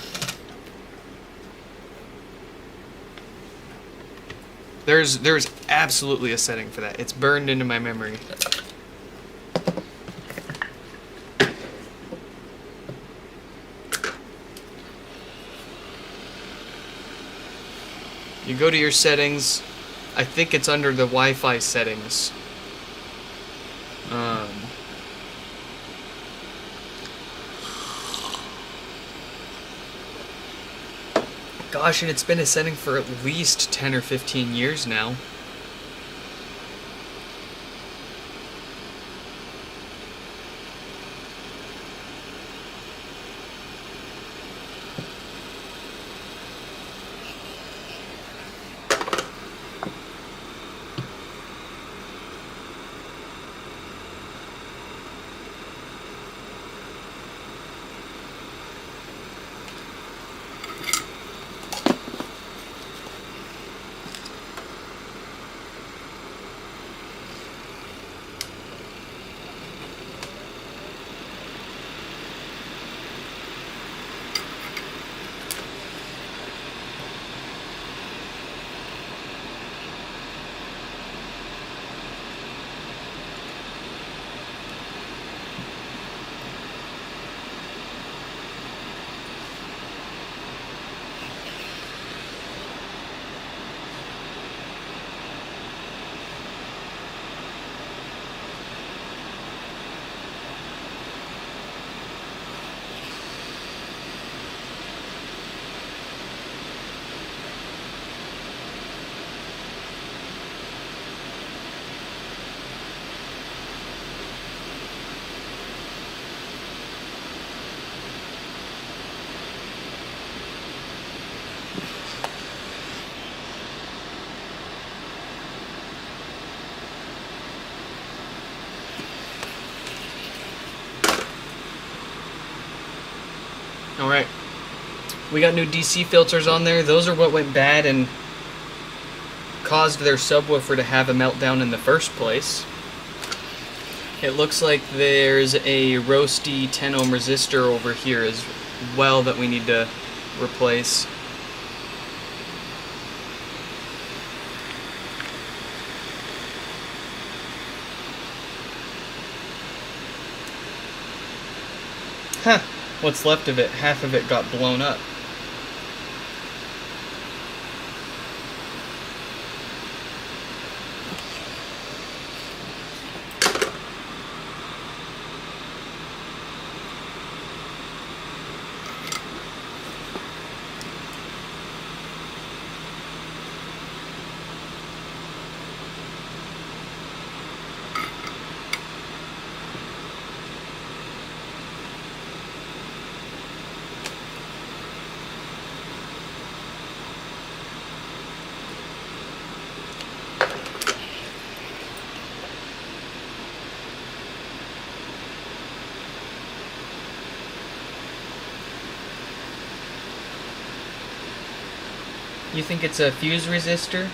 There's absolutely a setting for that. It's burned into my memory. You go to your settings, I think it's under the Wi-Fi settings. Gosh, and it's been a setting for at least 10 or 15 years now. Alright. We got new DC filters on there. Those are what went bad and caused their subwoofer to have a meltdown in the first place. It looks like there's a roasty 10 ohm resistor over here as well that we need to replace. Huh, what's left of it? Half of it got blown up. You think it's a fuse resistor?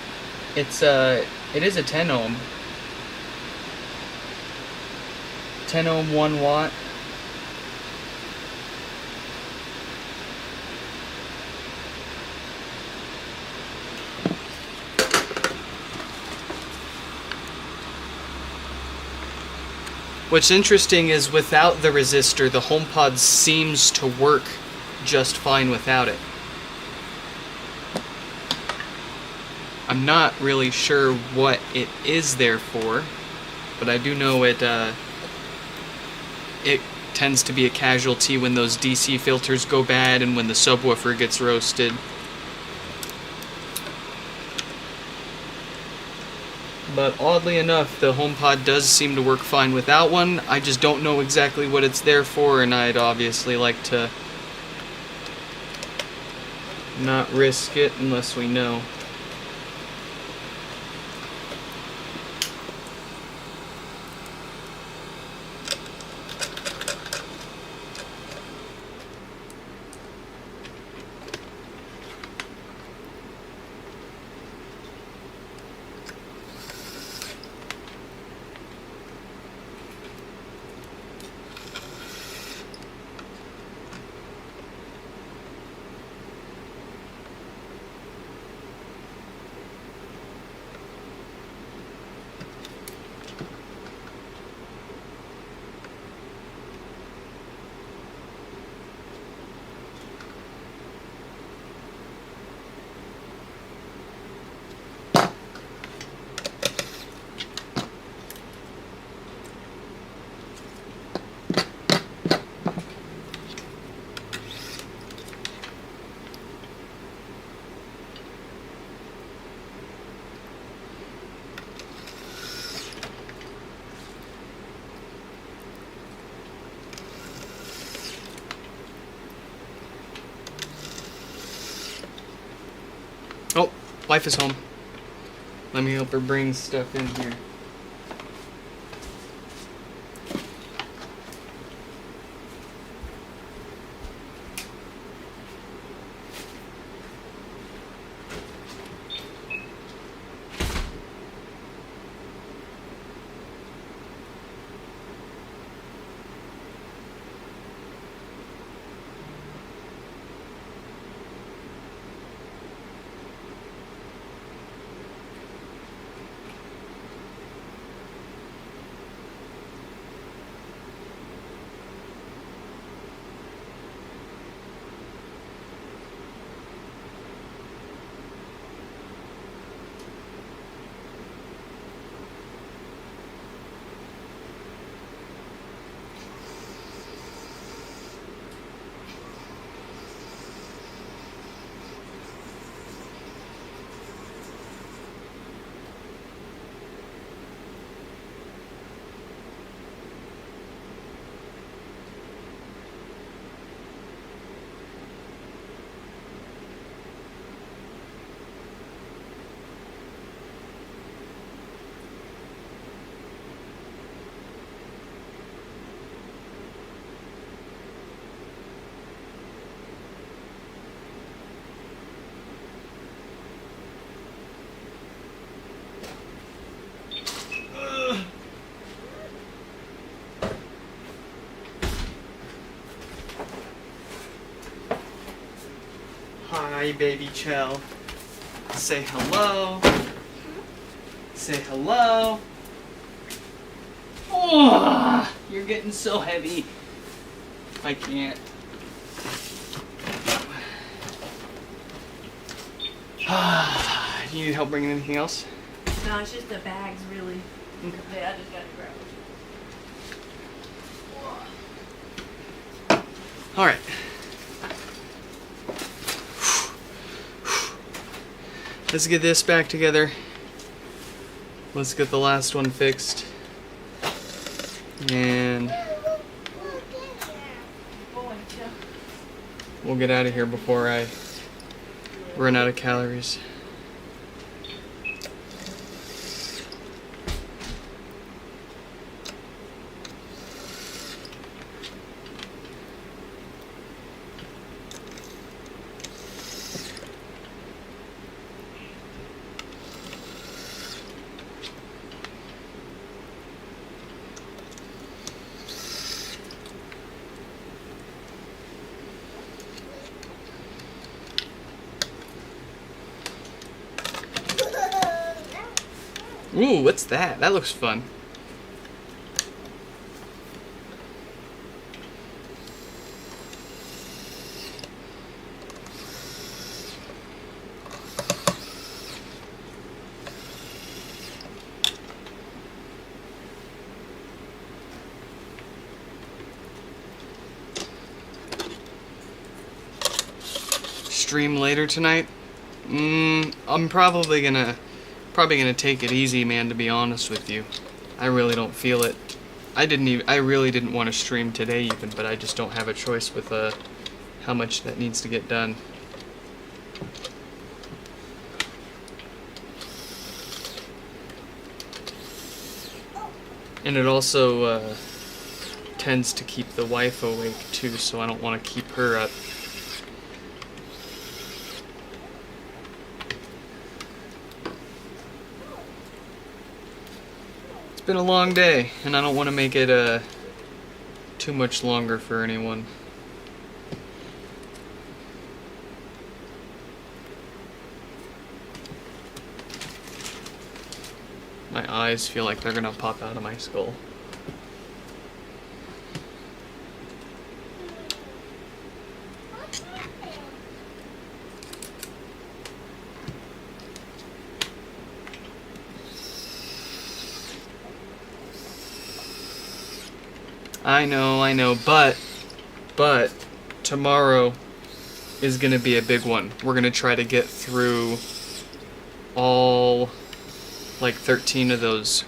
It is a 10 ohm. 10 ohm, 1 watt. What's interesting is without the resistor, the HomePod seems to work just fine without it. I'm not really sure what it is there for, but I do know it tends to be a casualty when those DC filters go bad and when the subwoofer gets roasted. But oddly enough, the HomePod does seem to work fine without one. I just don't know exactly what it's there for, and I'd obviously like to not risk it unless we know. Oh, wife is home. Let me help her bring stuff in here. Hi, baby Chell. Say hello. Say hello. Oh, you're getting so heavy. I can't. Do you need help bringing anything else? No, it's just the bags, really. Okay. I just gotta grab them. All right. Let's get this back together. Let's get the last one fixed. And we'll get out of here before I run out of calories. Ooh, what's that? That looks fun. Stream later tonight? I'm probably gonna take it easy, man, to be honest with you. I really don't feel it. I really didn't want to stream today even, but I just don't have a choice with how much that needs to get done. And it also tends to keep the wife awake too, so I don't want to keep her up. It's been a long day, and I don't want to make it too much longer for anyone. My eyes feel like they're gonna pop out of my skull. I know, but tomorrow is gonna be a big one. We're gonna try to get through all like 13 of those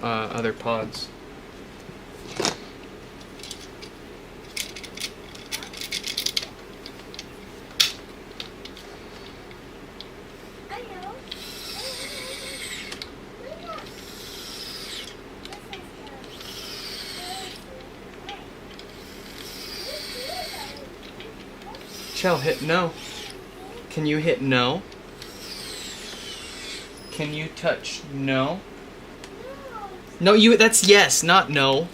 other pods. Chell, hit no. Can you hit no? Can you touch no? No, that's yes, not no.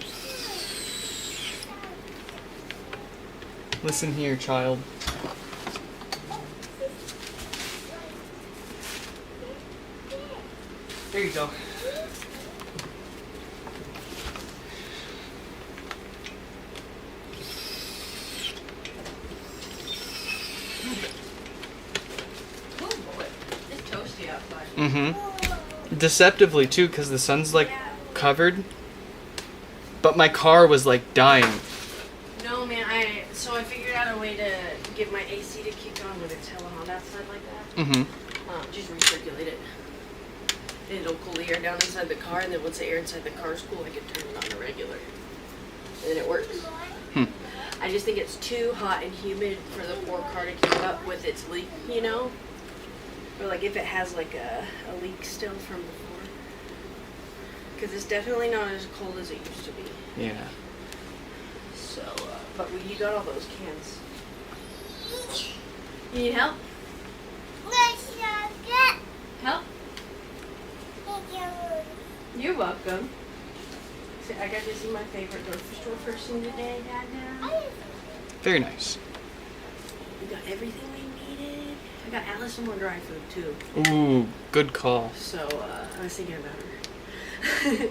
Listen here, child. There you go. Mm-hmm. Deceptively too, because the sun's like covered. But my car was like dying. No, man, I figured out a way to get my AC to kick on when it's hella hot outside like that. Mm-hmm. Just recirculate it. And it'll cool the air down inside the car, and then once the air inside the car is cool, I can turn it on to regular. And then it works. I just think it's too hot and humid for the poor car to keep up with its leak, you know? Or like if it has like a leak still from before. Because it's definitely not as cold as it used to be. Yeah. So, but you got all those cans. You need help? Help? You're welcome. So I got to see my favorite grocery store person today, Dada. Very nice. We got everything we needed. I got Alice some more dry food too. Ooh, good call. So I was thinking about her.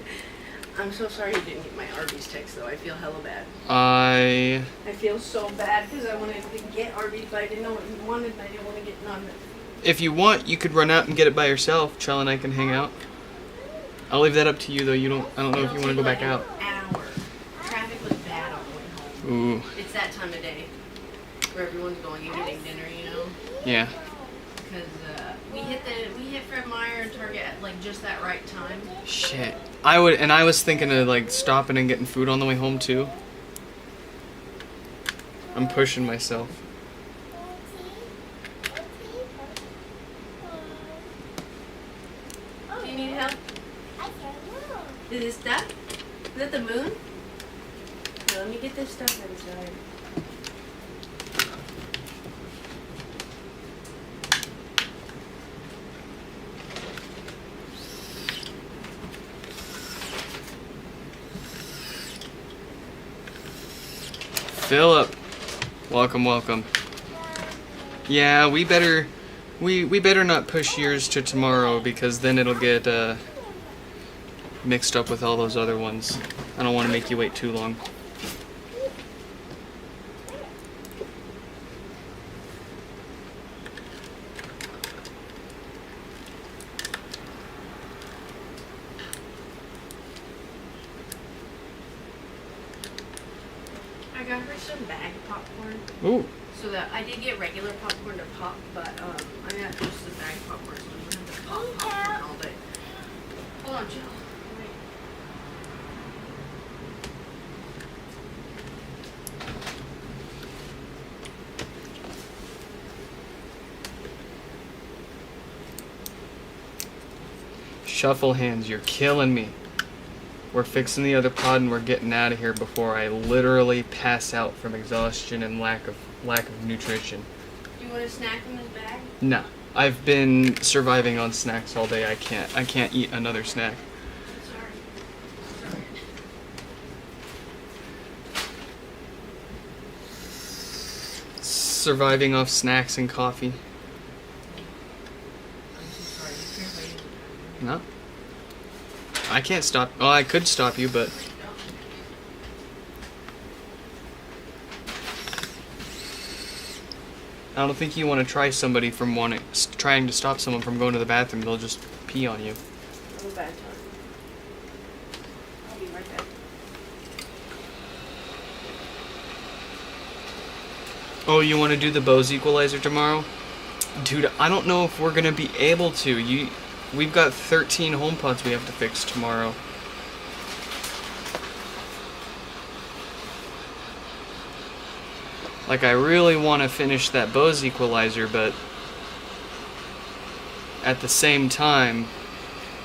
I'm so sorry you didn't get my Arby's text though. I feel hella bad. I feel so bad because I wanted to get Arby's, but I didn't know what you wanted, and I didn't want to get none. If you want, you could run out and get it by yourself. Chell and I can hang out. I'll leave that up to you though. I don't know if you want to go back out. Hour. Traffic was bad on the way home. Ooh. It's that time of day where everyone's going and getting dinner, you know. Yeah. Because we hit Fred Meyer and Target at like just that right time. Shit. I was thinking of like stopping and getting food on the way home too. I'm pushing myself. Do you need help? Is this stuff? Is that the moon? Okay, let me get this stuff inside. Philip, welcome. Yeah, we better not push yours to tomorrow because then it'll get mixed up with all those other ones. I don't want to make you wait too long. I got her some bag popcorn. Ooh. So that I did get regular popcorn to pop, but I got just the bag popcorn so we don't have to pop popcorn all day. Hold on, Jill. Wait. Shuffle hands, you're killing me. We're fixing the other pod and we're getting out of here before I literally pass out from exhaustion and lack of nutrition. Do you want a snack in this bag? Nah. I've been surviving on snacks all day. I can't eat another snack. Sorry. Surviving off snacks and coffee. I'm so sorry. You care about you. No. I can't stop. Oh, I could stop you, but I don't think you want to try somebody from trying to stop someone from going to the bathroom. They'll just pee on you. I'm a bad time. I'll be right back. Oh, you want to do the Bose equalizer tomorrow? Dude, I don't know if we're gonna be able to. We've got 13 HomePods we have to fix tomorrow. Like, I really want to finish that Bose equalizer, but at the same time,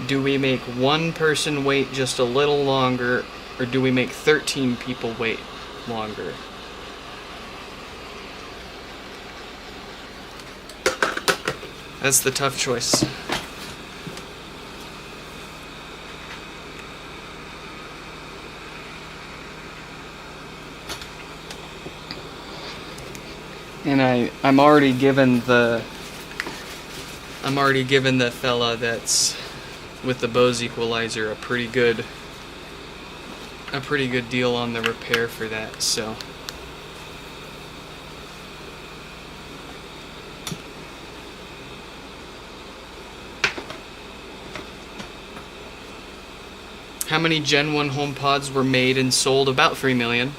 do we make one person wait just a little longer, or do we make 13 people wait longer? That's the tough choice. And I'm already given the fella that's with the Bose equalizer a pretty good deal on the repair for that, so how many Gen 1 HomePods were made and sold? About 3 million.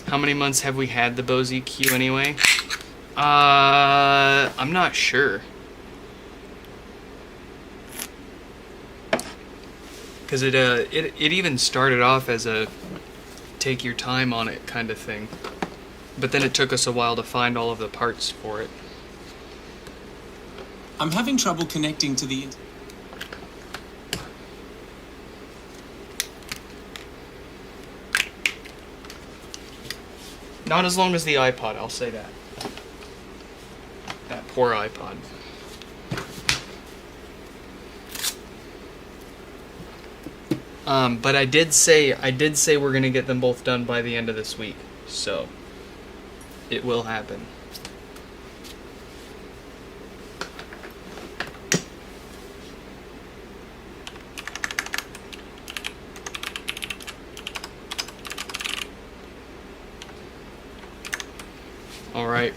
How many months have we had the Bose EQ anyway? I'm not sure. Because it even started off as a take your time on it kind of thing. But then it took us a while to find all of the parts for it. I'm having trouble connecting to the... Not as long as the iPod, I'll say that. That poor iPod. But I did say we're gonna get them both done by the end of this week. So it will happen. All right.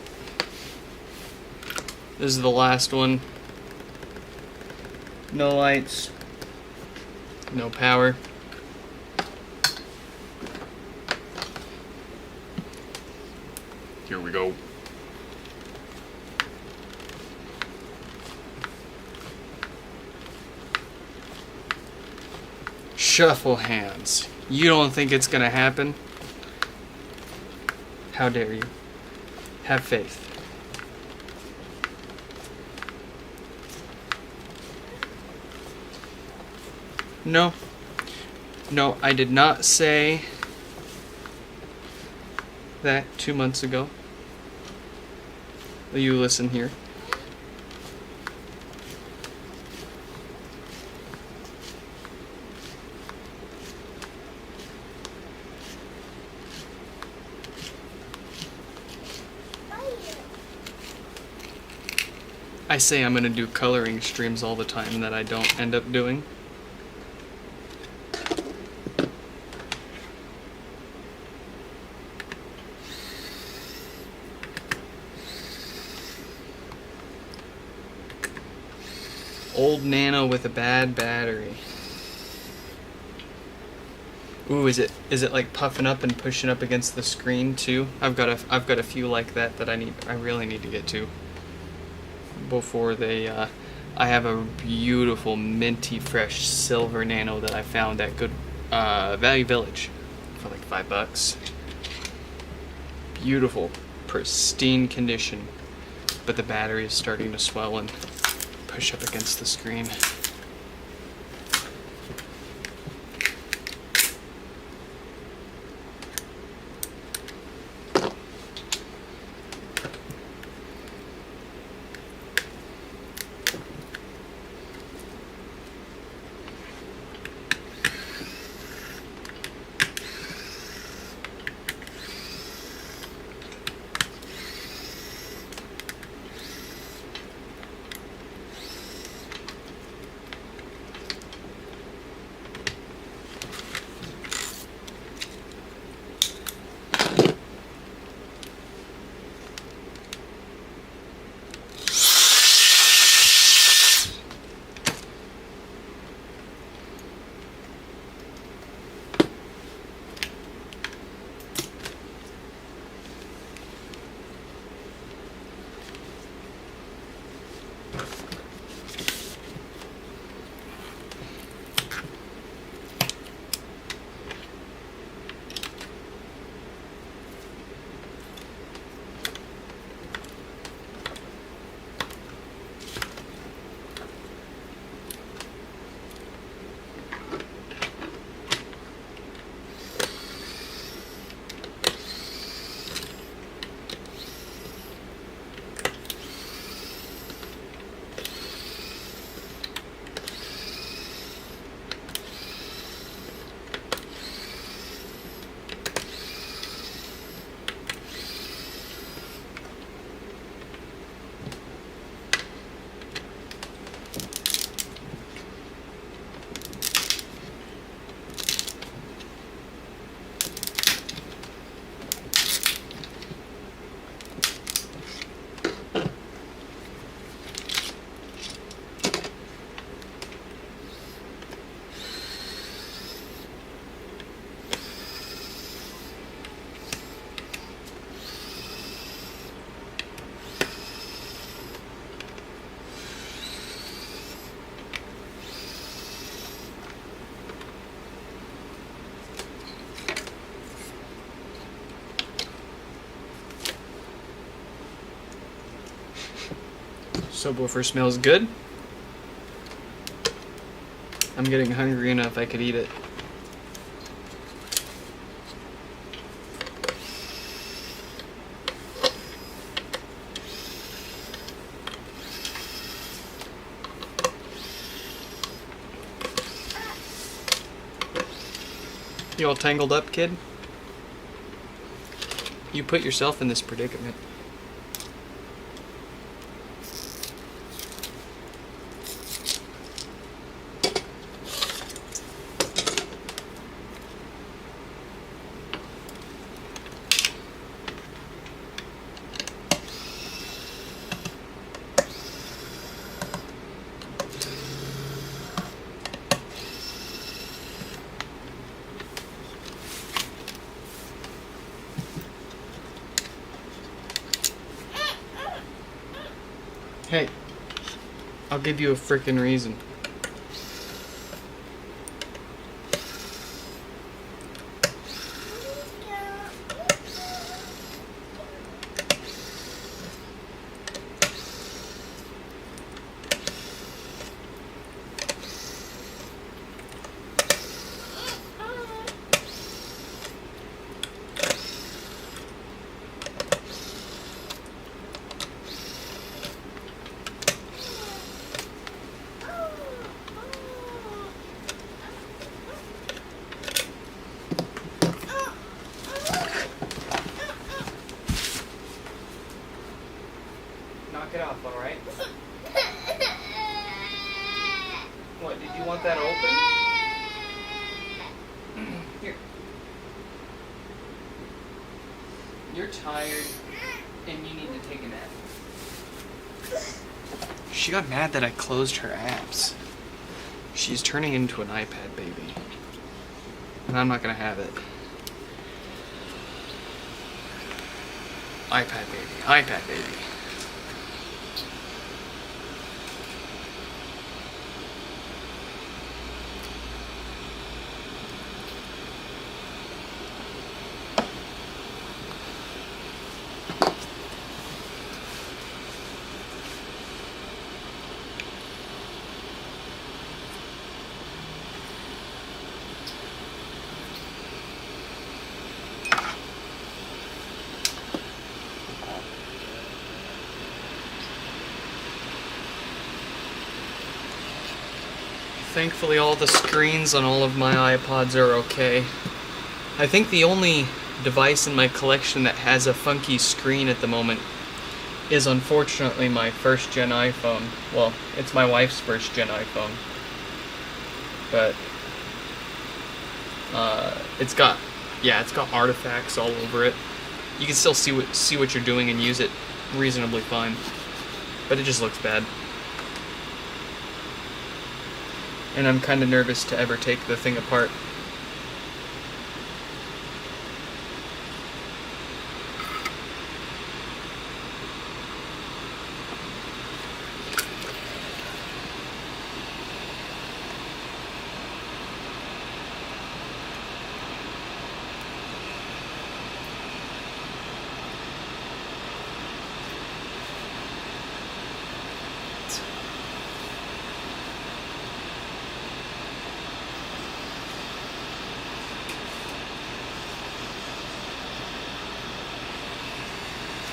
This is the last one. No lights. No power. Here we go. Shuffle hands. You don't think it's gonna happen? How dare you? Have faith. No. No, I did not say that 2 months ago. You listen here. I say I'm gonna do coloring streams all the time that I don't end up doing. Old Nano with a bad battery. Ooh, is it like puffing up and pushing up against the screen too? I've got a few like that I really need to get to before they I have a beautiful minty fresh silver Nano that I found at Good Value Village for like $5. Beautiful, pristine condition, but the battery is starting to swell and push up against the screen. Subwoofer smells good. I'm getting hungry enough I could eat it. You all tangled up, kid? You put yourself in this predicament. Hey, I'll give you a frickin' reason. Knock it off, alright? What, did you want that open? Here. You're tired, and you need to take a nap. She got mad that I closed her apps. She's turning into an iPad baby. And I'm not gonna have it. iPad baby, iPad baby. Thankfully, all the screens on all of my iPods are okay. I think the only device in my collection that has a funky screen at the moment is unfortunately my first gen iPhone. Well, it's my wife's first gen iPhone. But it's got artifacts all over it. You can still see what you're doing and use it reasonably fine. But it just looks bad. And I'm kind of nervous to ever take the thing apart.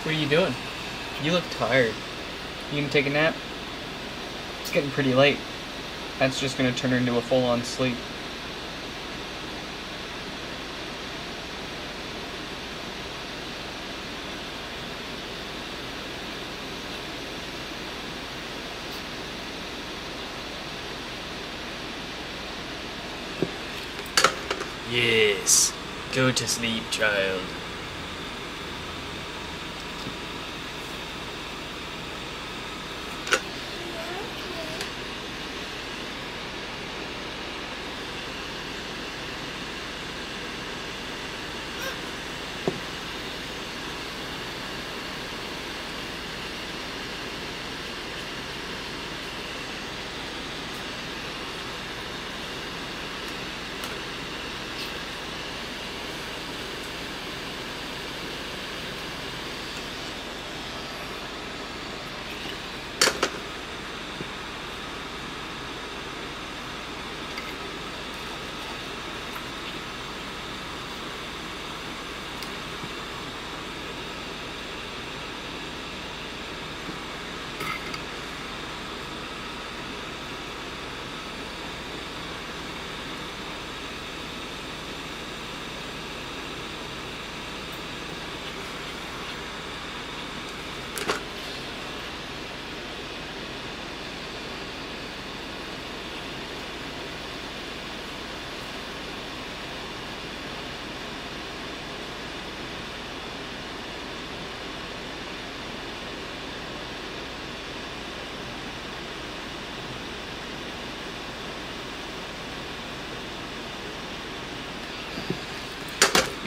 What are you doing? You look tired. You gonna take a nap? It's getting pretty late. That's just gonna turn into a full-on sleep. Yes. Go to sleep, child.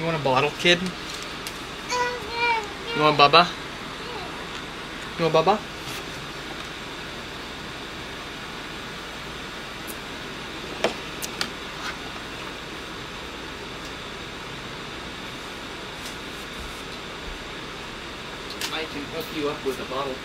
You want a bottle, kid? You want Bubba? You want Bubba? I can hook you up with a bottle.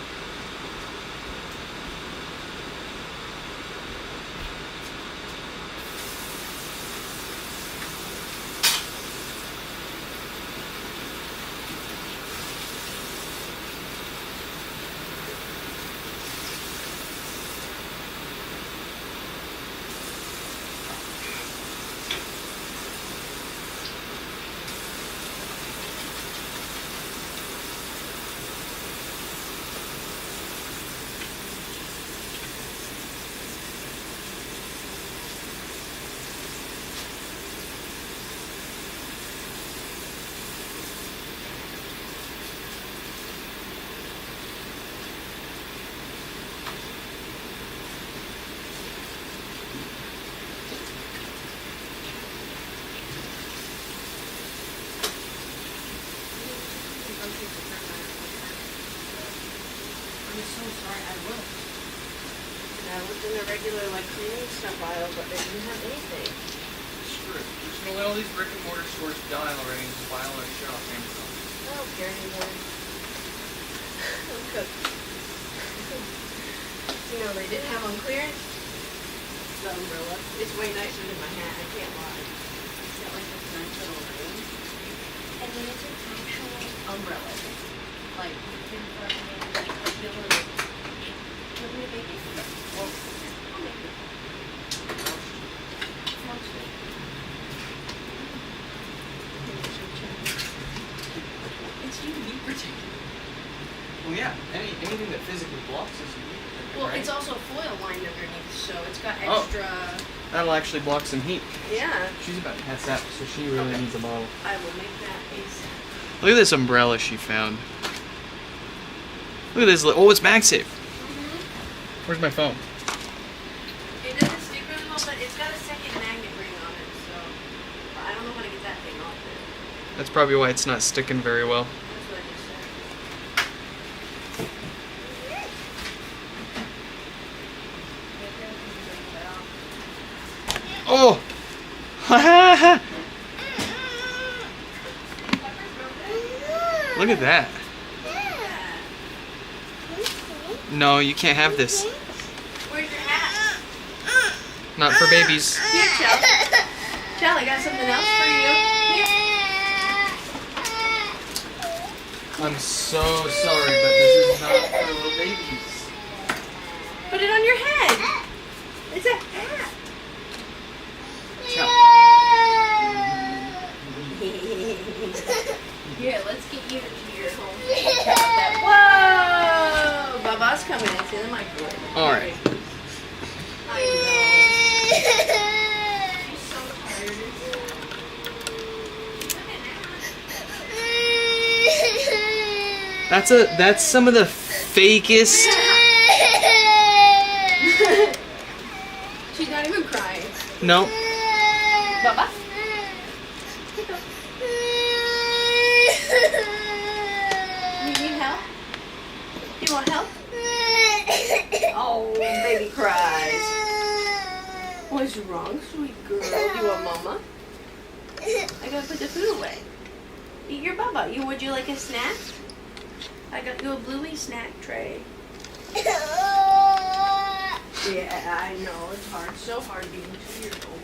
I'm so sorry, I looked. And I looked in the regular cleaning stuff aisle, but they didn't have anything. Screw it. We're just gonna let all these brick and mortar stores die already and just buy all their shit off Amazon. I don't care anymore. I'm cooked. They didn't have on clearance. The umbrella. It's way nicer than my hat, I can't lie. It's got this nice little ring. And then it's an actual umbrella. Like, you can put it in, the little... You want me to make it? Well, I'll make it. Sounds good. It's UV protected. Well, yeah. Anything that physically blocks is UV. Well, right? it's also foil lined underneath, so it's got extra... That'll actually block some heat. Yeah. She's about to pass out, so she really needs a bottle. I will make that ASAP. Look at this umbrella she found. Look at this. Oh, it's MagSafe. Where's my phone? It doesn't stick really well, but it's got a second magnet ring on it, so I don't know how to get that thing off there. That's probably why it's not sticking very well. That's what I just said. Oh! Ha ha ha! Look at that. No, you can't have this. Where's your hat? Not for babies. Here, Chell. Chell, I got something else for you. Here. I'm so sorry, but this is not for little babies. Put it on your head. It's a hat. Here, let's get you to your home. Whoa! Baba's coming into the microwave. Alright. I know. She's so tired. That's some of the fakest. She's not even crying. No. Baba? You need help? You want help? Oh, baby cries. What's wrong, sweet girl? You want mama? I gotta put the food away. Eat your baba. Would you like a snack? I got you a Bluey snack tray. Yeah, I know. It's hard. So hard being 2 years old.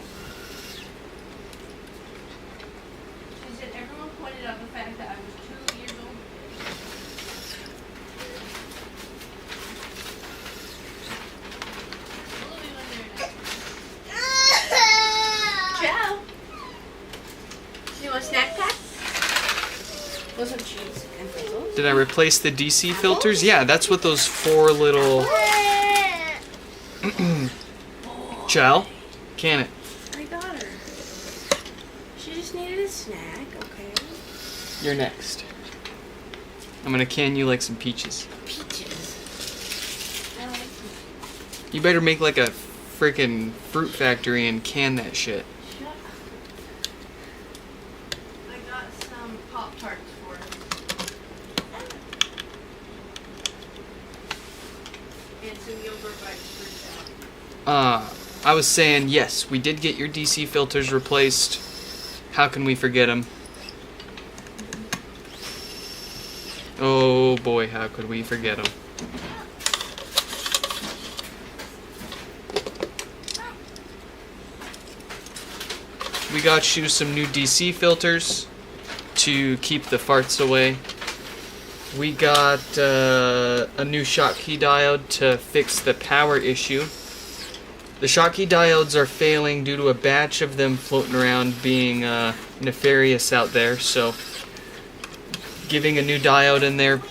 She said everyone pointed out the fact that I was 2 years old. Ciao. You want a snack pack? Want some cheese and pretzels? Did I replace the DC filters? Yeah, that's what those 4 little. Chow, can it? I got her. She just needed a snack, okay? You're next. I'm gonna can you like some peaches. Peaches. I like them. You better make like a freaking fruit factory and can that shit. Shut up. I got And some yogurt bites for I was saying, yes, we did get your DC filters replaced. How can we forget them? Oh boy, how could we forget them? We got you some new DC filters to keep the farts away. We got a new Schottky diode to fix the power issue. The Schottky diodes are failing due to a batch of them floating around being nefarious out there, so giving a new diode in there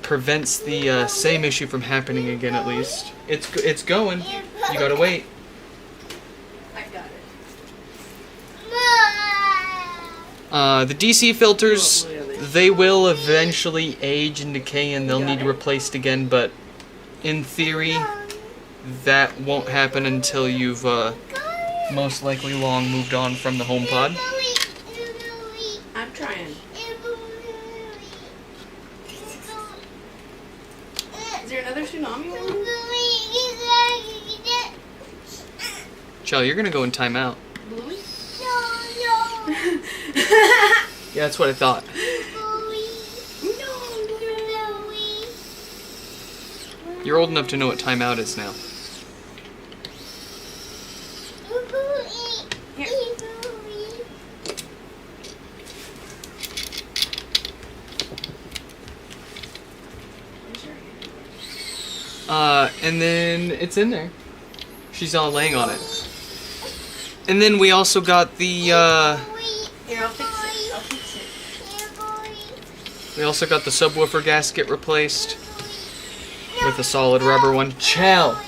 prevents the same issue from happening again at least. It's going. You gotta wait. I got it. The DC filters, they will eventually age and decay and they'll need replaced again, but in theory, that won't happen until you've most likely long moved on from the HomePod. I'm trying. Is there another tsunami one? Charlie, you're gonna go in timeout. Bluey? Yeah, that's what I thought. You're old enough to know what timeout is now. And then it's in there. She's all laying on it. And then we also got the, Here, I'll fix it. we also got the subwoofer gasket replaced with a solid rubber one. Chow!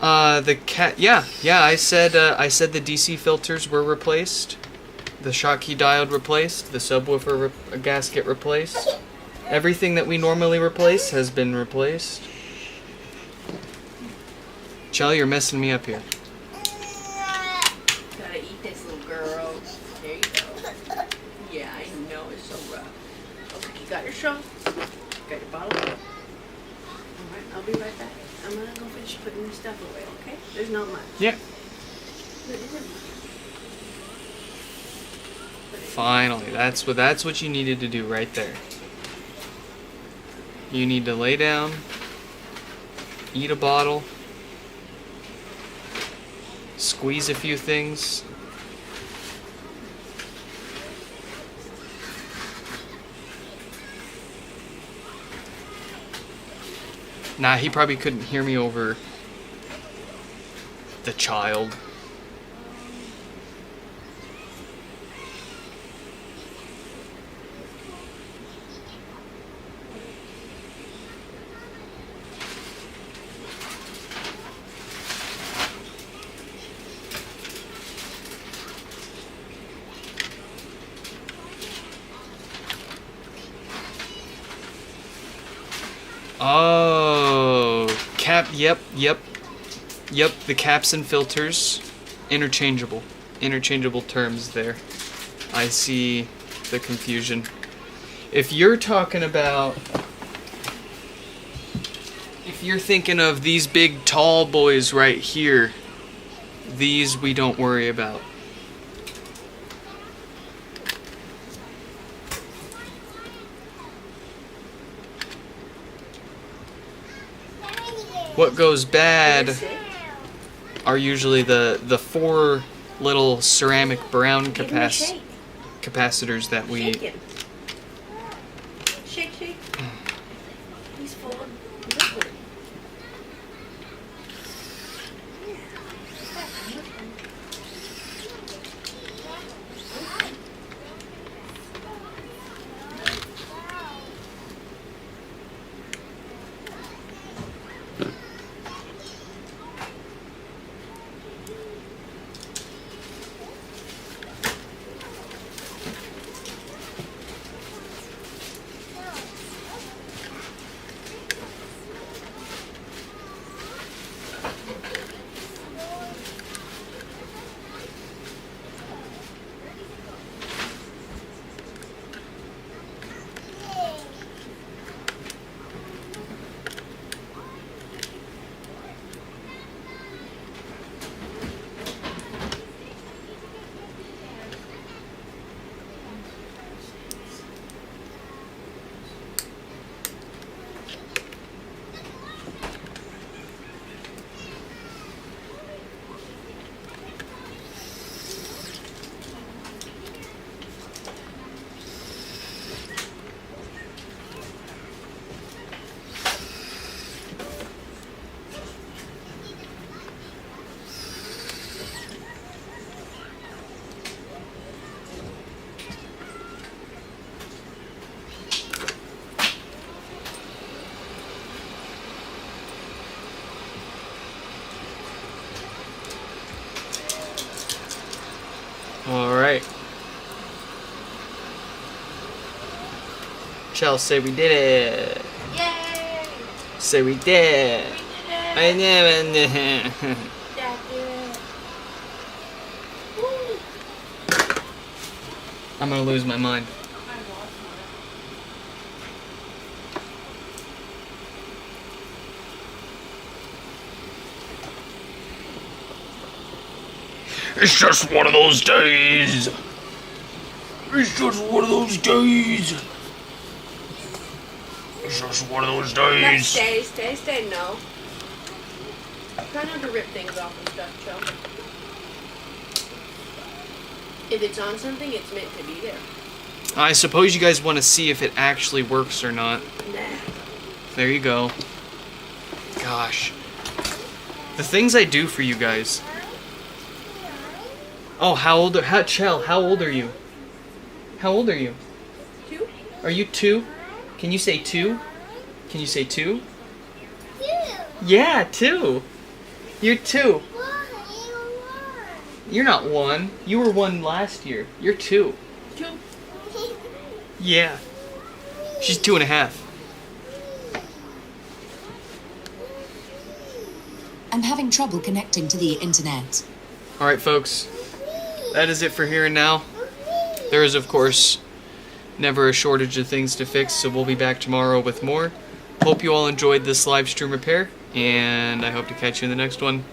I said the DC filters were replaced. The Schottky diode replaced, the subwoofer gasket replaced. Everything that we normally replace has been replaced. Charlie, you're messing me up here. Gotta eat this, little girl. There you go. Yeah, I know, it's so rough. Okay, you got your straw. Got your bottle. Alright, I'll be right back. I'm gonna go finish putting this stuff away, okay? There's not much. Yeah. There isn't much. Finally, that's what you needed to do right there. You need to lay down, eat a bottle, squeeze a few things. Nah, he probably couldn't hear me over the child. Oh, yep, the caps and filters, interchangeable terms there. I see the confusion. If you're thinking of these big tall boys right here, these we don't worry about. What goes bad are usually the four little ceramic brown Give him a shake. capacitors that we... Shake him. Shake, shake. He's full of liquid. Chell, say we did it. Yay! Say we did. We did it! I never. Dad did it. Woo. I'm gonna lose my mind. It's just one of those days. It's just one of those days. It's just one of those No, days. stay, no. Try not to rip things off and stuff, Joe. If it's on something, it's meant to be there. I suppose you guys want to see if it actually works or not. Nah. There you go. Gosh. The things I do for you guys. Oh, how old are Chell, how old are you? How old are you? 2? Are you 2? Can you say 2? Can you say 2? Yeah, 2. You're 2. You're not 1. You were 1 last year. You're 2. 2. Yeah. She's 2.5. I'm having trouble connecting to the internet. Alright, folks. That is it for here and now. There is, of course, never a shortage of things to fix, so we'll be back tomorrow with more. Hope you all enjoyed this live stream repair, and I hope to catch you in the next one.